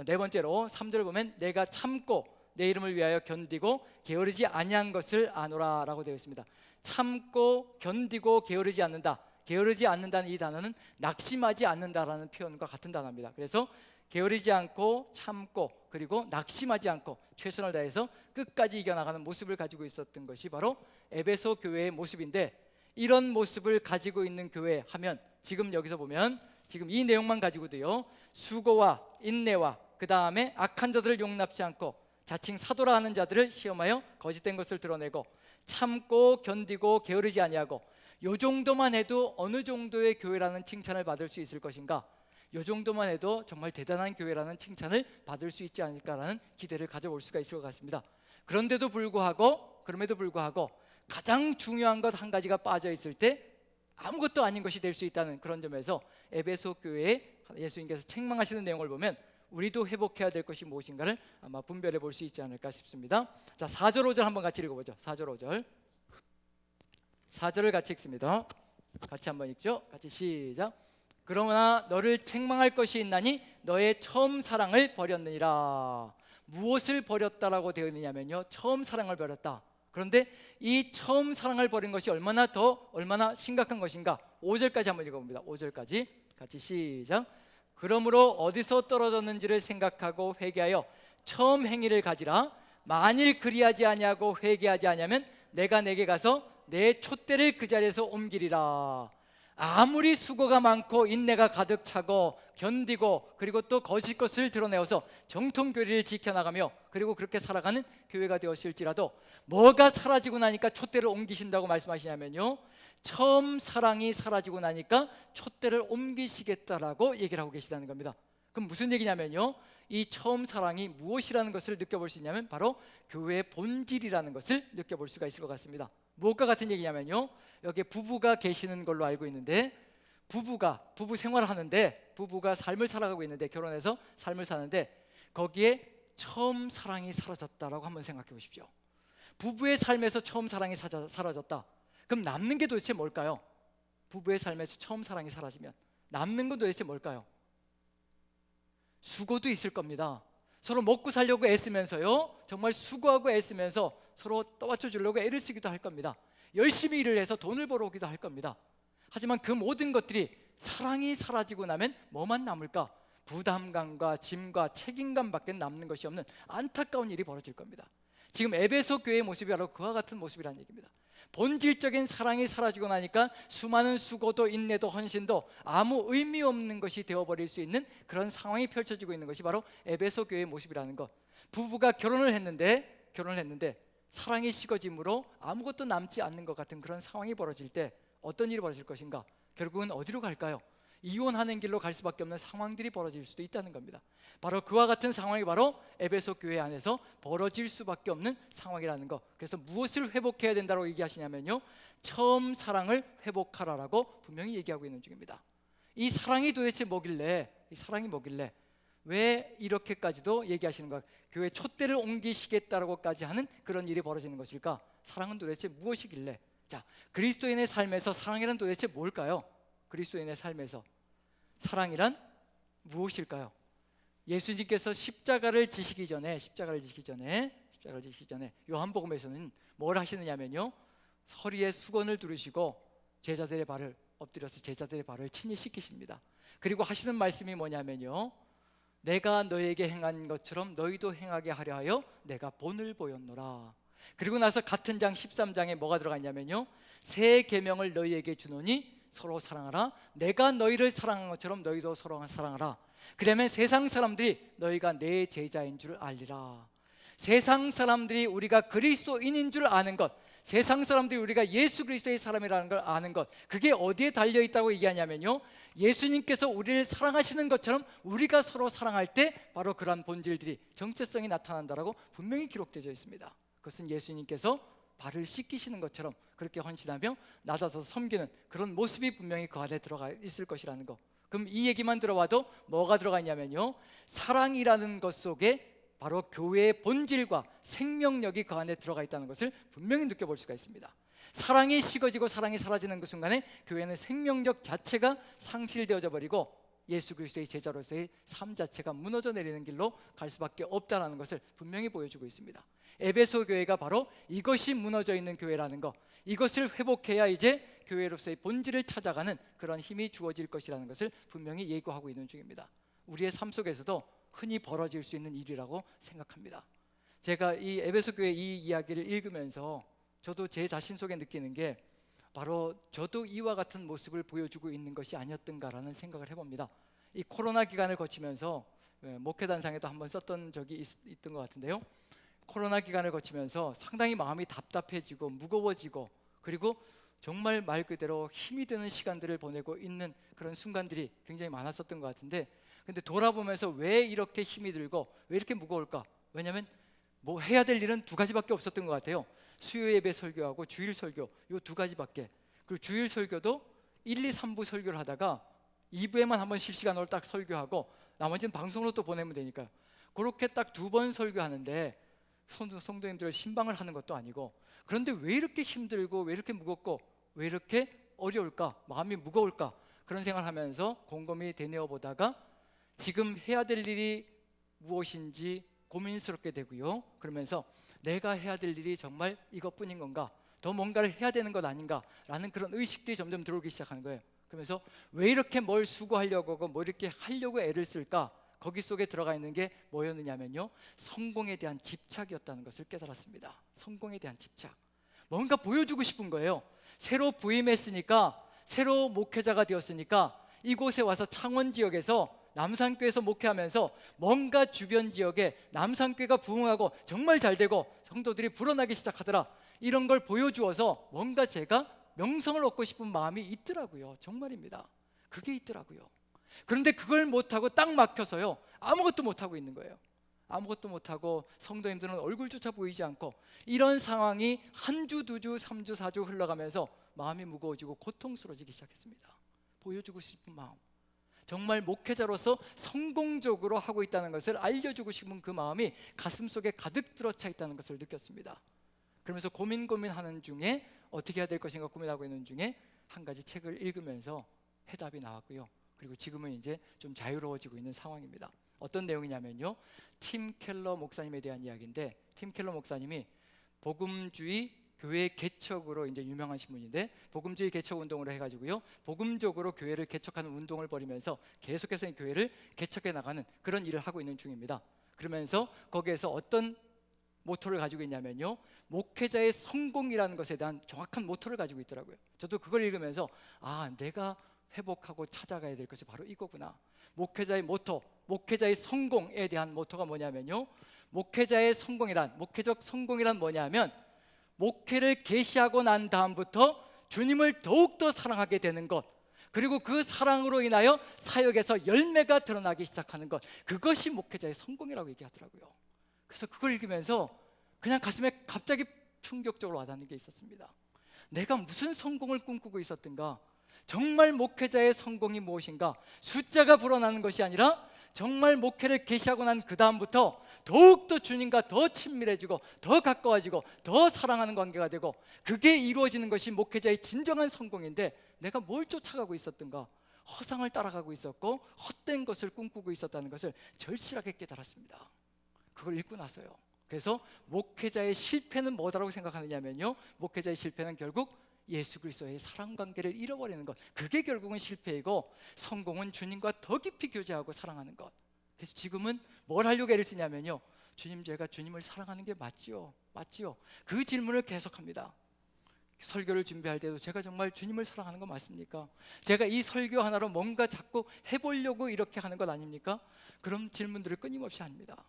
네 번째로 3절을 보면 내가 참고 내 이름을 위하여 견디고 게으르지 아니한 것을 아노라 라고 되어 있습니다. 참고 견디고 게으르지 않는다, 게으르지 않는다는 이 단어는 낙심하지 않는다라는 표현과 같은 단어입니다. 그래서 게으르지 않고 참고 그리고 낙심하지 않고 최선을 다해서 끝까지 이겨나가는 모습을 가지고 있었던 것이 바로 에베소 교회의 모습인데, 이런 모습을 가지고 있는 교회 하면 지금 여기서 보면 지금 이 내용만 가지고도요, 수고와 인내와 그 다음에 악한 자들을 용납지 않고 자칭 사도라 하는 자들을 시험하여 거짓된 것을 드러내고 참고 견디고 게으르지 아니하고, 요 정도만 해도 어느 정도의 교회라는 칭찬을 받을 수 있을 것인가, 요 정도만 해도 정말 대단한 교회라는 칭찬을 받을 수 있지 않을까라는 기대를 가져볼 수가 있을 것 같습니다. 그럼에도 불구하고 가장 중요한 것 한 가지가 빠져 있을 때 아무것도 아닌 것이 될 수 있다는 그런 점에서 에베소 교회에 예수님께서 책망하시는 내용을 보면 우리도 회복해야 될 것이 무엇인가를 아마 분별해 볼 수 있지 않을까 싶습니다. 자, 4절 5절 한번 같이 읽어보죠. 4절 5절, 4절을 같이 읽습니다. 같이 한번 읽죠. 같이 시작. 그러나 너를 책망할 것이 있나니 너의 처음 사랑을 버렸느니라. 무엇을 버렸다라고 되어 있느냐면요, 처음 사랑을 버렸다. 그런데 이 처음 사랑을 버린 것이 얼마나 심각한 것인가, 5절까지 한번 읽어봅니다. 5절까지 같이 시작. 그러므로 어디서 떨어졌는지를 생각하고 회개하여 처음 행위를 가지라. 만일 그리하지 아니하고 회개하지 아니하면 내가 내게 가서 내 촛대를 그 자리에서 옮기리라. 아무리 수고가 많고 인내가 가득 차고 견디고 그리고 또 거짓 것을 드러내어서 정통교리를 지켜나가며 그리고 그렇게 살아가는 교회가 되었을지라도 뭐가 사라지고 나니까 촛대를 옮기신다고 말씀하시냐면요, 처음 사랑이 사라지고 나니까 촛대를 옮기시겠다라고 얘기를 하고 계시다는 겁니다. 그럼 무슨 얘기냐면요, 이 처음 사랑이 무엇이라는 것을 느껴볼 수 있냐면 바로 교회의 본질이라는 것을 느껴볼 수가 있을 것 같습니다. 무엇과 같은 얘기냐면요, 여기에 부부가 계시는 걸로 알고 있는데, 부부 생활을 하는데, 부부가 삶을 살아가고 있는데, 결혼해서 삶을 사는데 거기에 처음 사랑이 사라졌다라고 한번 생각해 보십시오. 부부의 삶에서 처음 사랑이 사라졌다. 그럼 남는 게 도대체 뭘까요? 부부의 삶에서 처음 사랑이 사라지면 남는 건 도대체 뭘까요? 수고도 있을 겁니다. 서로 먹고 살려고 애쓰면서요, 정말 수고하고 애쓰면서 서로 떠받쳐 주려고 애를 쓰기도 할 겁니다. 열심히 일을 해서 돈을 벌어오기도 할 겁니다. 하지만 그 모든 것들이 사랑이 사라지고 나면 뭐만 남을까? 부담감과 짐과 책임감밖에 남는 것이 없는 안타까운 일이 벌어질 겁니다. 지금 에베소 교회의 모습이 바로 그와 같은 모습이라는 얘기입니다. 본질적인 사랑이 사라지고 나니까 수많은 수고도 인내도 헌신도 아무 의미 없는 것이 되어버릴 수 있는 그런 상황이 펼쳐지고 있는 것이 바로 에베소 교회의 모습이라는 것. 부부가 결혼을 했는데 사랑이 식어짐으로 아무것도 남지 않는 것 같은 그런 상황이 벌어질 때 어떤 일이 벌어질 것인가? 결국은 어디로 갈까요? 이혼하는 길로 갈 수밖에 없는 상황들이 벌어질 수도 있다는 겁니다. 바로 그와 같은 상황이 바로 에베소 교회 안에서 벌어질 수밖에 없는 상황이라는 것. 그래서 무엇을 회복해야 된다고 얘기하시냐면요, 처음 사랑을 회복하라라고 분명히 얘기하고 있는 중입니다. 이 사랑이 도대체 뭐길래, 이 사랑이 뭐길래 왜 이렇게까지도 얘기하시는 가, 교회 촛대를 옮기시겠다라고까지 하는 그런 일이 벌어지는 것일까? 사랑은 도대체 무엇이길래? 자, 그리스도인의 삶에서 사랑이란 도대체 뭘까요? 그리스도인의 삶에서 사랑이란 무엇일까요? 예수님께서 십자가를 지시기 전에 요한복음에서는 뭘 하시느냐면요, 서리에 수건을 두르시고 제자들의 발을 엎드려서 제자들의 발을 친히 씻기십니다. 그리고 하시는 말씀이 뭐냐면요, 내가 너에게 행한 것처럼 너희도 행하게 하려 하여 내가 본을 보였노라. 그리고 나서 같은 장 13장에 뭐가 들어가 있냐면요, 새 계명을 너희에게 주노니 서로 사랑하라. 내가 너희를 사랑한 것처럼 너희도 서로 사랑하라. 그러면 세상 사람들이 너희가 내 제자인 줄 알리라. 세상 사람들이 우리가 그리스도인인 줄 아는 것, 세상 사람들이 우리가 예수 그리스도의 사람이라는 걸 아는 것, 그게 어디에 달려있다고 얘기하냐면요, 예수님께서 우리를 사랑하시는 것처럼 우리가 서로 사랑할 때 바로 그러한 본질들이, 정체성이 나타난다라고 분명히 기록되어 있습니다. 그것은 예수님께서 발을 씻기시는 것처럼 그렇게 헌신하며 낮아서 섬기는 그런 모습이 분명히 그 안에 들어가 있을 것이라는 거. 그럼 이 얘기만 들어와도 뭐가 들어가 있냐면요, 사랑이라는 것 속에 바로 교회의 본질과 생명력이 그 안에 들어가 있다는 것을 분명히 느껴볼 수가 있습니다. 사랑이 식어지고 사랑이 사라지는 그 순간에 교회는 생명력 자체가 상실되어져 버리고 예수 그리스도의 제자로서의 삶 자체가 무너져 내리는 길로 갈 수밖에 없다는 것을 분명히 보여주고 있습니다. 에베소 교회가 바로 이것이 무너져 있는 교회라는 것, 이것을 회복해야 이제 교회로서의 본질을 찾아가는 그런 힘이 주어질 것이라는 것을 분명히 예고하고 있는 중입니다. 우리의 삶 속에서도 흔히 벌어질 수 있는 일이라고 생각합니다. 제가 이 에베소 교회 이 이야기를 읽으면서 저도 제 자신 속에 느끼는 게 바로 저도 이와 같은 모습을 보여주고 있는 것이 아니었던가라는 생각을 해봅니다. 이 코로나 기간을 거치면서 목회단상에도 한번 썼던 적이 있던 것 같은데요, 코로나 기간을 거치면서 상당히 마음이 답답해지고 무거워지고 그리고 정말 말 그대로 힘이 드는 시간들을 보내고 있는 그런 순간들이 굉장히 많았었던 것 같은데, 근데 돌아보면서 왜 이렇게 힘이 들고 왜 이렇게 무거울까? 왜냐하면 뭐 해야 될 일은 두 가지밖에 없었던 것 같아요. 수요 예배 설교하고 주일 설교, 이 두 가지밖에. 그리고 주일 설교도 1, 2, 3부 설교를 하다가 2부에만 한번 실시간으로 딱 설교하고 나머지는 방송으로 또 보내면 되니까요. 그렇게 딱 두 번 설교하는데 성도님들을 신방을 하는 것도 아니고, 그런데 왜 이렇게 힘들고 왜 이렇게 무겁고 왜 이렇게 어려울까, 마음이 무거울까, 그런 생각을 하면서 곰곰이 되뇌어 보다가 지금 해야 될 일이 무엇인지 고민스럽게 되고요. 그러면서 내가 해야 될 일이 정말 이것뿐인 건가, 더 뭔가를 해야 되는 것 아닌가라는 그런 의식들이 점점 들어오기 시작하는 거예요. 그러면서 왜 이렇게 뭘 수고하려고 하고 뭐 이렇게 하려고 애를 쓸까, 거기 속에 들어가 있는 게 뭐였느냐면요, 성공에 대한 집착이었다는 것을 깨달았습니다. 성공에 대한 집착, 뭔가 보여주고 싶은 거예요. 새로 부임했으니까, 새로 목회자가 되었으니까 이곳에 와서 창원 지역에서 남산교회에서 목회하면서 뭔가 주변 지역에 남산교회가 부흥하고 정말 잘 되고 성도들이 불어나기 시작하더라, 이런 걸 보여주어서 뭔가 제가 명성을 얻고 싶은 마음이 있더라고요. 정말입니다. 그게 있더라고요. 그런데 그걸 못하고 딱 막혀서요, 아무것도 못하고 있는 거예요. 아무것도 못하고 성도님들은 얼굴조차 보이지 않고, 이런 상황이 한 주, 두 주, 3주, 4주 흘러가면서 마음이 무거워지고 고통스러워지기 시작했습니다. 보여주고 싶은 마음, 정말 목회자로서 성공적으로 하고 있다는 것을 알려주고 싶은 그 마음이 가슴속에 가득 들어차 있다는 것을 느꼈습니다. 그러면서 고민하는 중에 어떻게 해야 될 것인가 고민하고 있는 중에 한 가지 책을 읽으면서 해답이 나왔고요. 그리고 지금은 이제 좀 자유로워지고 있는 상황입니다. 어떤 내용이냐면요, 팀 켈러 목사님에 대한 이야기인데, 팀 켈러 목사님이 복음주의 교회 개척으로 이제 유명하신 분인데, 복음주의 개척 운동으로 해가지고요, 복음적으로 교회를 개척하는 운동을 벌이면서 계속해서 이 교회를 개척해 나가는 그런 일을 하고 있는 중입니다. 그러면서 거기에서 어떤 모토를 가지고 있냐면요, 목회자의 성공이라는 것에 대한 정확한 모토를 가지고 있더라고요. 저도 그걸 읽으면서 내가 회복하고 찾아가야 될 것이 바로 이거구나. 목회자의 모토, 목회자의 성공에 대한 모토가 뭐냐면요, 목회자의 성공이란, 목회적 성공이란 뭐냐면 목회를 계시하고 난 다음부터 주님을 더욱더 사랑하게 되는 것, 그리고 그 사랑으로 인하여 사역에서 열매가 드러나기 시작하는 것, 그것이 목회자의 성공이라고 얘기하더라고요. 그래서 그걸 읽으면서 그냥 가슴에 갑자기 충격적으로 와닿는 게 있었습니다. 내가 무슨 성공을 꿈꾸고 있었던가, 정말 목회자의 성공이 무엇인가, 숫자가 불어나는 것이 아니라 정말 목회를 계시하고 난 그 다음부터 더욱더 주님과 더 친밀해지고 더 가까워지고 더 사랑하는 관계가 되고, 그게 이루어지는 것이 목회자의 진정한 성공인데, 내가 뭘 쫓아가고 있었던가, 허상을 따라가고 있었고 헛된 것을 꿈꾸고 있었다는 것을 절실하게 깨달았습니다. 그걸 읽고 나서요. 그래서 목회자의 실패는 뭐다라고 생각하느냐면요, 목회자의 실패는 결국 예수 그리스도의 사랑 관계를 잃어버리는 것, 그게 결국은 실패이고, 성공은 주님과 더 깊이 교제하고 사랑하는 것. 그래서 지금은 뭘 하려고 애를 쓰냐면요, 주님, 제가 주님을 사랑하는 게 맞지요? 맞지요? 그 질문을 계속합니다. 설교를 준비할 때도 제가 정말 주님을 사랑하는 거 맞습니까? 제가 이 설교 하나로 뭔가 자꾸 해보려고 이렇게 하는 것 아닙니까? 그런 질문들을 끊임없이 합니다.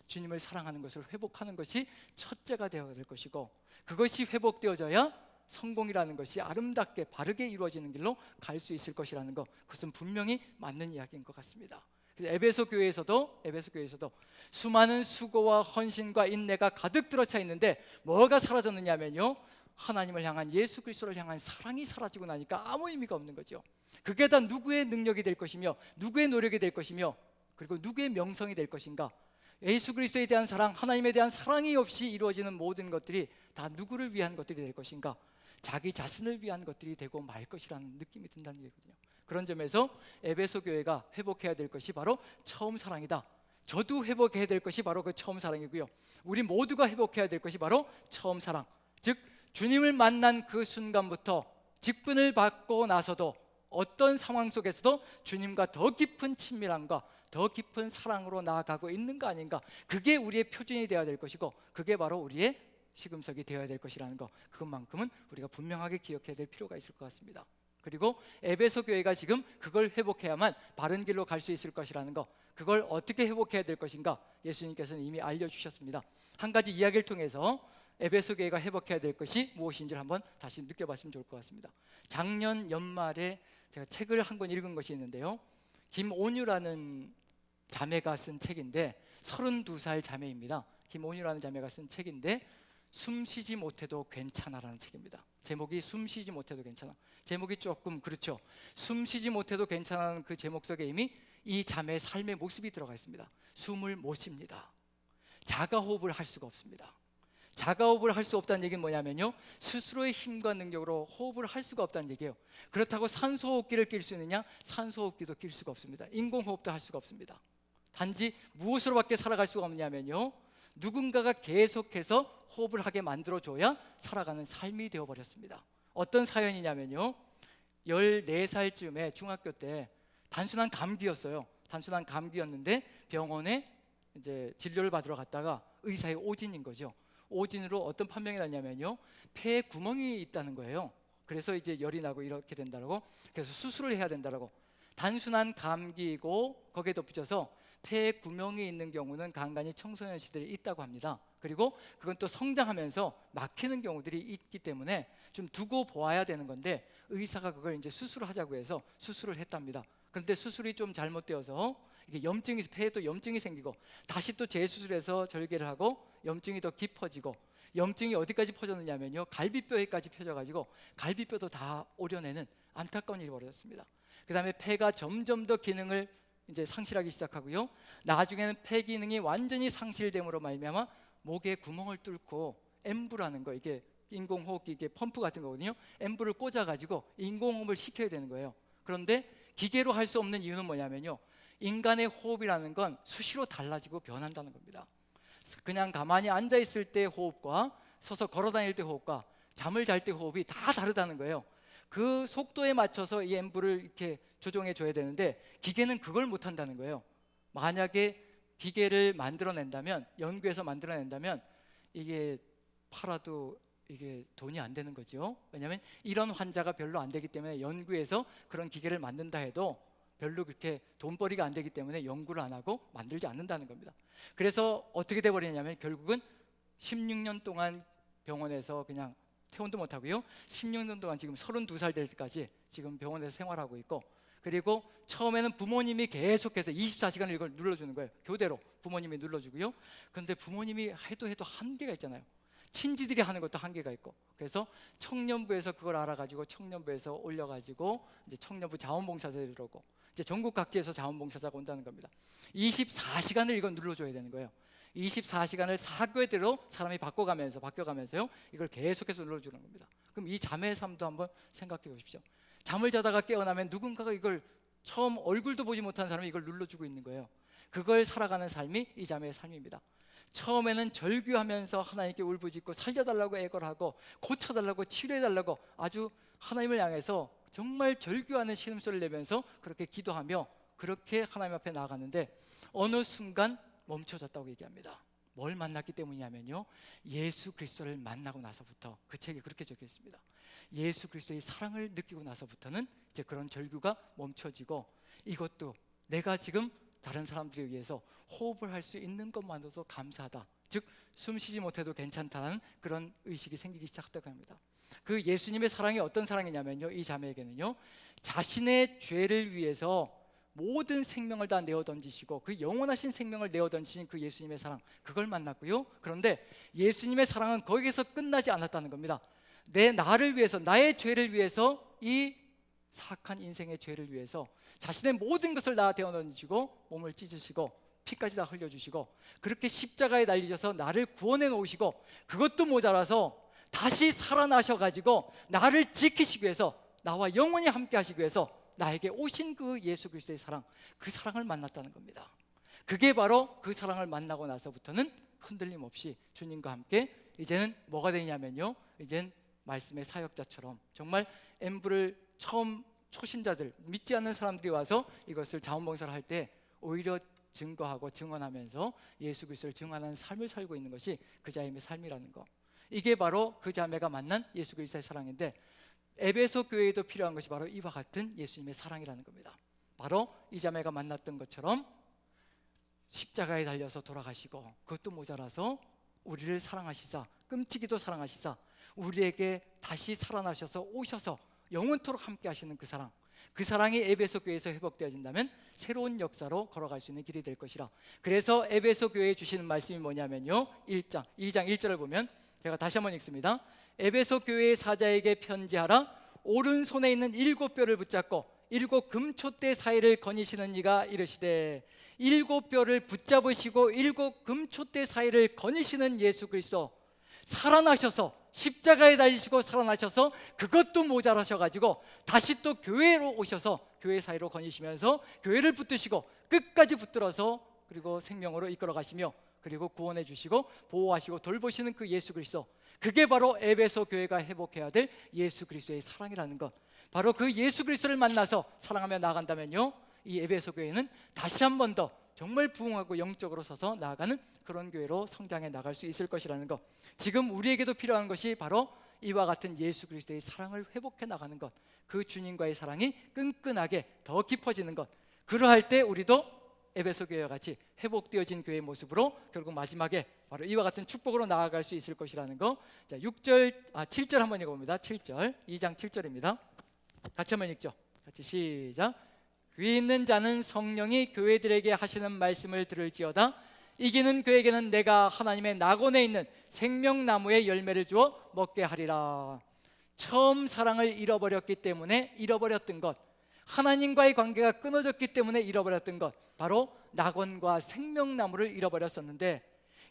주님을 사랑하는 것을 회복하는 것이 첫째가 되어야 될 것이고, 그것이 회복되어져야 성공이라는 것이 아름답게 바르게 이루어지는 길로 갈 수 있을 것이라는 것, 그것은 분명히 맞는 이야기인 것 같습니다. 그래서 에베소 교회에서도 수많은 수고와 헌신과 인내가 가득 들어차 있는데 뭐가 사라졌느냐면요, 하나님을 향한, 예수 그리스도를 향한 사랑이 사라지고 나니까 아무 의미가 없는 거죠. 그게 다 누구의 능력이 될 것이며, 누구의 노력이 될 것이며, 그리고 누구의 명성이 될 것인가? 예수 그리스도에 대한 사랑, 하나님에 대한 사랑이 없이 이루어지는 모든 것들이 다 누구를 위한 것들이 될 것인가? 자기 자신을 위한 것들이 되고 말 것이라는 느낌이 든다는 얘기거든요. 그런 점에서 에베소 교회가 회복해야 될 것이 바로 처음 사랑이다. 저도 회복해야 될 것이 바로 그 처음 사랑이고요, 우리 모두가 회복해야 될 것이 바로 처음 사랑, 즉 주님을 만난 그 순간부터 직분을 받고 나서도 어떤 상황 속에서도 주님과 더 깊은 친밀함과 더 깊은 사랑으로 나아가고 있는 거 아닌가, 그게 우리의 표준이 되어야 될 것이고, 그게 바로 우리의 시금석이 되어야 될 것이라는 것, 그것만큼은 우리가 분명하게 기억해야 될 필요가 있을 것 같습니다. 그리고 에베소 교회가 지금 그걸 회복해야만 바른 길로 갈 수 있을 것이라는 것, 그걸 어떻게 회복해야 될 것인가, 예수님께서는 이미 알려주셨습니다. 한 가지 이야기를 통해서 에베소 교회가 회복해야 될 것이 무엇인지를 한번 다시 느껴봤으면 좋을 것 같습니다. 작년 연말에 제가 책을 한 권 읽은 것이 있는데요, 김온유라는 자매가 쓴 책인데, 32살 자매입니다. 김온유라는 자매가 쓴 책인데, 숨쉬지 못해도 괜찮아라는 책입니다. 제목이 숨쉬지 못해도 괜찮아. 제목이 조금 그렇죠. 숨쉬지 못해도 괜찮아는 그 제목 속에 이미 이 자매의 삶의 모습이 들어가 있습니다. 숨을 못 쉽니다. 자가호흡을 할 수가 없습니다. 자가호흡을 할 수 없다는 얘기는 뭐냐면요, 스스로의 힘과 능력으로 호흡을 할 수가 없다는 얘기예요. 그렇다고 산소호흡기를 낄 수 있느냐? 산소호흡기도 낄 수가 없습니다. 인공호흡도 할 수가 없습니다. 단지 무엇으로밖에 살아갈 수가 없냐면요, 누군가가 계속해서 호흡을 하게 만들어줘야 살아가는 삶이 되어버렸습니다. 어떤 사연이냐면요, 14살쯤에 중학교 때 단순한 감기였어요. 단순한 감기였는데 병원에 이제 진료를 받으러 갔다가 의사의 오진인 거죠. 오진으로 어떤 판명이 났냐면요, 폐에 구멍이 있다는 거예요. 그래서 이제 열이 나고 이렇게 된다고, 그래서 수술을 해야 된다고. 단순한 감기이고 거기에 덧붙여서 폐에 구멍이 있는 경우는 간간히 청소년 시들이 있다고 합니다. 그리고 그건 또 성장하면서 막히는 경우들이 있기 때문에 좀 두고 보아야 되는 건데, 의사가 그걸 이제 수술을 하자고 해서 수술을 했답니다. 그런데 수술이 좀 잘못되어서 이게 염증이, 폐에 또 염증이 생기고, 다시 또 재수술해서 절개를 하고 염증이 더 깊어지고, 염증이 어디까지 퍼졌느냐면요, 갈비뼈에까지 펴져가지고 갈비뼈도 다 오려내는 안타까운 일이 벌어졌습니다. 그 다음에 폐가 점점 더 기능을 이제 상실하기 시작하고요, 나중에는 폐 기능이 완전히 상실됨으로 말미암아 목에 구멍을 뚫고 엠브라는 거, 이게 인공호흡기, 이게 펌프 같은 거거든요. 엠브를 꽂아가지고 인공호흡을 시켜야 되는 거예요. 그런데 기계로 할 수 없는 이유는 뭐냐면요, 인간의 호흡이라는 건 수시로 달라지고 변한다는 겁니다. 그냥 가만히 앉아 있을 때 호흡과 서서 걸어 다닐 때 호흡과 잠을 잘 때 호흡이 다 다르다는 거예요. 그 속도에 맞춰서 이 엠브를 이렇게 조정해 줘야 되는데 기계는 그걸 못 한다는 거예요. 만약에 기계를 만들어낸다면, 연구해서 만들어낸다면 이게 팔아도 이게 돈이 안 되는 거죠. 왜냐하면 이런 환자가 별로 안 되기 때문에 연구해서 그런 기계를 만든다 해도 별로 그렇게 돈벌이가 안 되기 때문에 연구를 안 하고 만들지 않는다는 겁니다. 그래서 어떻게 돼버리냐면 결국은 16년 동안 병원에서 그냥 퇴원도 못하고요, 16년 동안 지금 32살 될 때까지 지금 병원에서 생활하고 있고, 그리고 처음에는 부모님이 계속해서 24시간을 이걸 눌러주는 거예요. 교대로 부모님이 눌러주고요. 그런데 부모님이 해도 한계가 있잖아요. 친지들이 하는 것도 한계가 있고, 그래서 청년부에서 그걸 알아가지고 청년부에서 올려가지고 이제 청년부 자원봉사자들이 오고, 이제 전국 각지에서 자원봉사자가 온다는 겁니다. 24시간을 이걸 눌러줘야 되는 거예요. 24시간을 4교대로 사람이 바뀌어가면서요, 이걸 계속해서 눌러주는 겁니다. 그럼 이 자매의 삶도 한번 생각해 보십시오. 잠을 자다가 깨어나면 누군가가 이걸 처음 얼굴도 보지 못한 사람이 이걸 눌러주고 있는 거예요. 그걸 살아가는 삶이 이 자매의 삶입니다. 처음에는 절규하면서 하나님께 울부짖고 살려달라고 애걸 하고 고쳐달라고 치료해달라고 아주 하나님을 향해서 정말 절규하는 신음소리를 내면서 그렇게 기도하며 그렇게 하나님 앞에 나아갔는데 어느 순간 멈춰졌다고 얘기합니다. 뭘 만났기 때문이냐면요, 예수 그리스도를 만나고 나서부터, 그 책에 그렇게 적혀 있습니다. 예수 그리스도의 사랑을 느끼고 나서부터는 이제 그런 절규가 멈춰지고, 이것도 내가 지금 다른 사람들에 의해서 호흡을 할 수 있는 것만으로도 감사하다, 즉 숨쉬지 못해도 괜찮다는 그런 의식이 생기기 시작했다고 합니다. 그 예수님의 사랑이 어떤 사랑이냐면요, 이 자매에게는요, 자신의 죄를 위해서 모든 생명을 다 내어 던지시고 그 영원하신 생명을 내어 던지신 그 예수님의 사랑, 그걸 만났고요. 그런데 예수님의 사랑은 거기서 끝나지 않았다는 겁니다. 나를 위해서, 나의 죄를 위해서, 이 사악한 인생의 죄를 위해서 자신의 모든 것을 다 내어 던지시고 몸을 찢으시고 피까지 다 흘려주시고 그렇게 십자가에 달리셔서 나를 구원해 놓으시고, 그것도 모자라서 다시 살아나셔가지고 나를 지키시기 위해서, 나와 영원히 함께 하시기 위해서 나에게 오신 그 예수 그리스도의 사랑, 그 사랑을 만났다는 겁니다. 그게 바로 그 사랑을 만나고 나서부터는 흔들림 없이 주님과 함께 이제는 뭐가 되냐면요, 이제는 말씀의 사역자처럼 정말 엠브를 처음 초신자들, 믿지 않는 사람들이 와서 이것을 자원봉사를 할 때 오히려 증거하고 증언하면서 예수 그리스도를 증언하는 삶을 살고 있는 것이 그 자매의 삶이라는 거, 이게 바로 그 자매가 만난 예수 그리스도의 사랑인데, 에베소 교회에도 필요한 것이 바로 이와 같은 예수님의 사랑이라는 겁니다. 바로 이 자매가 만났던 것처럼 십자가에 달려서 돌아가시고 그것도 모자라서 우리를 사랑하시사, 끔찍이도 사랑하시사 우리에게 다시 살아나셔서 오셔서 영원토록 함께 하시는 그 사랑, 그 사랑이 에베소 교회에서 회복되어진다면 새로운 역사로 걸어갈 수 있는 길이 될 것이라. 그래서 에베소 교회에 주시는 말씀이 뭐냐면요, 2장 1절을 보면, 제가 다시 한번 읽습니다. 에베소 교회의 사자에게 편지하라. 오른손에 있는 7뼈를 붙잡고 7 금촛대 사이를 거니시는 이가 이르시되, 7 뼈를 붙잡으시고 7 금촛대 사이를 거니시는 예수 그리스도, 살아나셔서 십자가에 달리시고 살아나셔서 그것도 모자라셔가지고 다시 또 교회로 오셔서 교회 사이로 거니시면서 교회를 붙드시고 끝까지 붙들어서 그리고 생명으로 이끌어 가시며 그리고 구원해 주시고 보호하시고 돌보시는 그 예수 그리스도, 그게 바로 에베소 교회가 회복해야 될 예수 그리스도의 사랑이라는 것, 바로 그 예수 그리스도를 만나서 사랑하며 나아간다면요, 이 에베소 교회는 다시 한 번 더 정말 부흥하고 영적으로 서서 나아가는 그런 교회로 성장해 나갈 수 있을 것이라는 것, 지금 우리에게도 필요한 것이 바로 이와 같은 예수 그리스도의 사랑을 회복해 나가는 것, 그 주님과의 사랑이 끈끈하게 더 깊어지는 것, 그러할 때 우리도 에베소 교회와 같이 회복되어진 교회의 모습으로 결국 마지막에 바로 이와 같은 축복으로 나아갈 수 있을 것이라는 거. 자, 7절 한번 읽어봅니다. 7절, 2장 7절입니다. 같이 한번 읽죠. 같이 시작. 귀 있는 자는 성령이 교회들에게 하시는 말씀을 들을지어다. 이기는 그에게는 내가 하나님의 낙원에 있는 생명나무의 열매를 주어 먹게 하리라. 처음 사랑을 잃어버렸기 때문에 잃어버렸던 것, 하나님과의 관계가 끊어졌기 때문에 잃어버렸던 것, 바로 낙원과 생명나무를 잃어버렸었는데,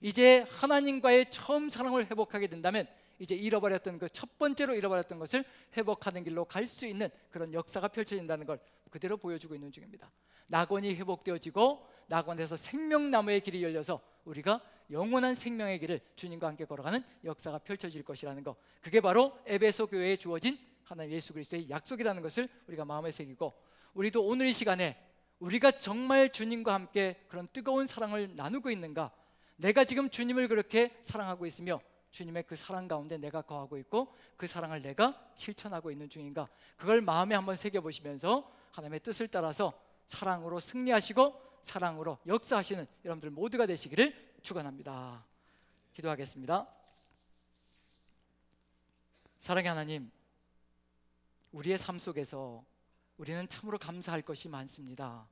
이제 하나님과의 처음 사랑을 회복하게 된다면 이제 잃어버렸던 그 첫 번째로 잃어버렸던 것을 회복하는 길로 갈 수 있는 그런 역사가 펼쳐진다는 걸 그대로 보여주고 있는 중입니다. 낙원이 회복되어지고 낙원에서 생명나무의 길이 열려서 우리가 영원한 생명의 길을 주님과 함께 걸어가는 역사가 펼쳐질 것이라는 것, 그게 바로 에베소 교회에 주어진 하나님 예수 그리스도의 약속이라는 것을 우리가 마음에 새기고, 우리도 오늘 이 시간에 우리가 정말 주님과 함께 그런 뜨거운 사랑을 나누고 있는가, 내가 지금 주님을 그렇게 사랑하고 있으며 주님의 그 사랑 가운데 내가 거하고 있고 그 사랑을 내가 실천하고 있는 중인가, 그걸 마음에 한번 새겨보시면서 하나님의 뜻을 따라서 사랑으로 승리하시고 사랑으로 역사하시는 여러분들 모두가 되시기를 축원합니다. 기도하겠습니다. 사랑의 하나님, 우리의 삶 속에서 우리는 참으로 감사할 것이 많습니다.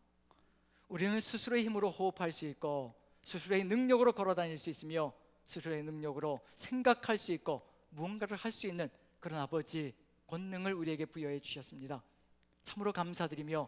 우리는 스스로의 힘으로 호흡할 수 있고 스스로의 능력으로 걸어 다닐 수 있으며 스스로의 능력으로 생각할 수 있고 무언가를 할 수 있는 그런 아버지 권능을 우리에게 부여해 주셨습니다. 참으로 감사드리며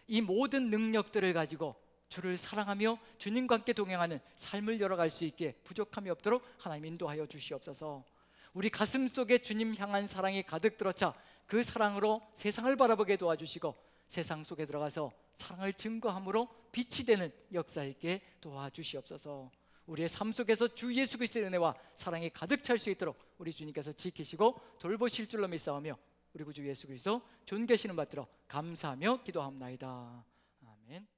이 모든 능력들을 가지고 주를 사랑하며 주님과 함께 동행하는 삶을 열어갈 수 있게 부족함이 없도록 하나님 인도하여 주시옵소서. 우리 가슴 속에 주님 향한 사랑이 가득 들어차 그 사랑으로 세상을 바라보게 도와주시고 세상 속에 들어가서 사랑을 증거함으로 빛이 되는 역사 있게 도와주시옵소서. 우리의 삶 속에서 주 예수 그리스도의 은혜와 사랑이 가득 찰 수 있도록 우리 주님께서 지키시고 돌보실 줄로 믿사오며 우리 구주 예수 그리스도 존귀하시는 받들어 감사하며 기도합나이다. 아멘.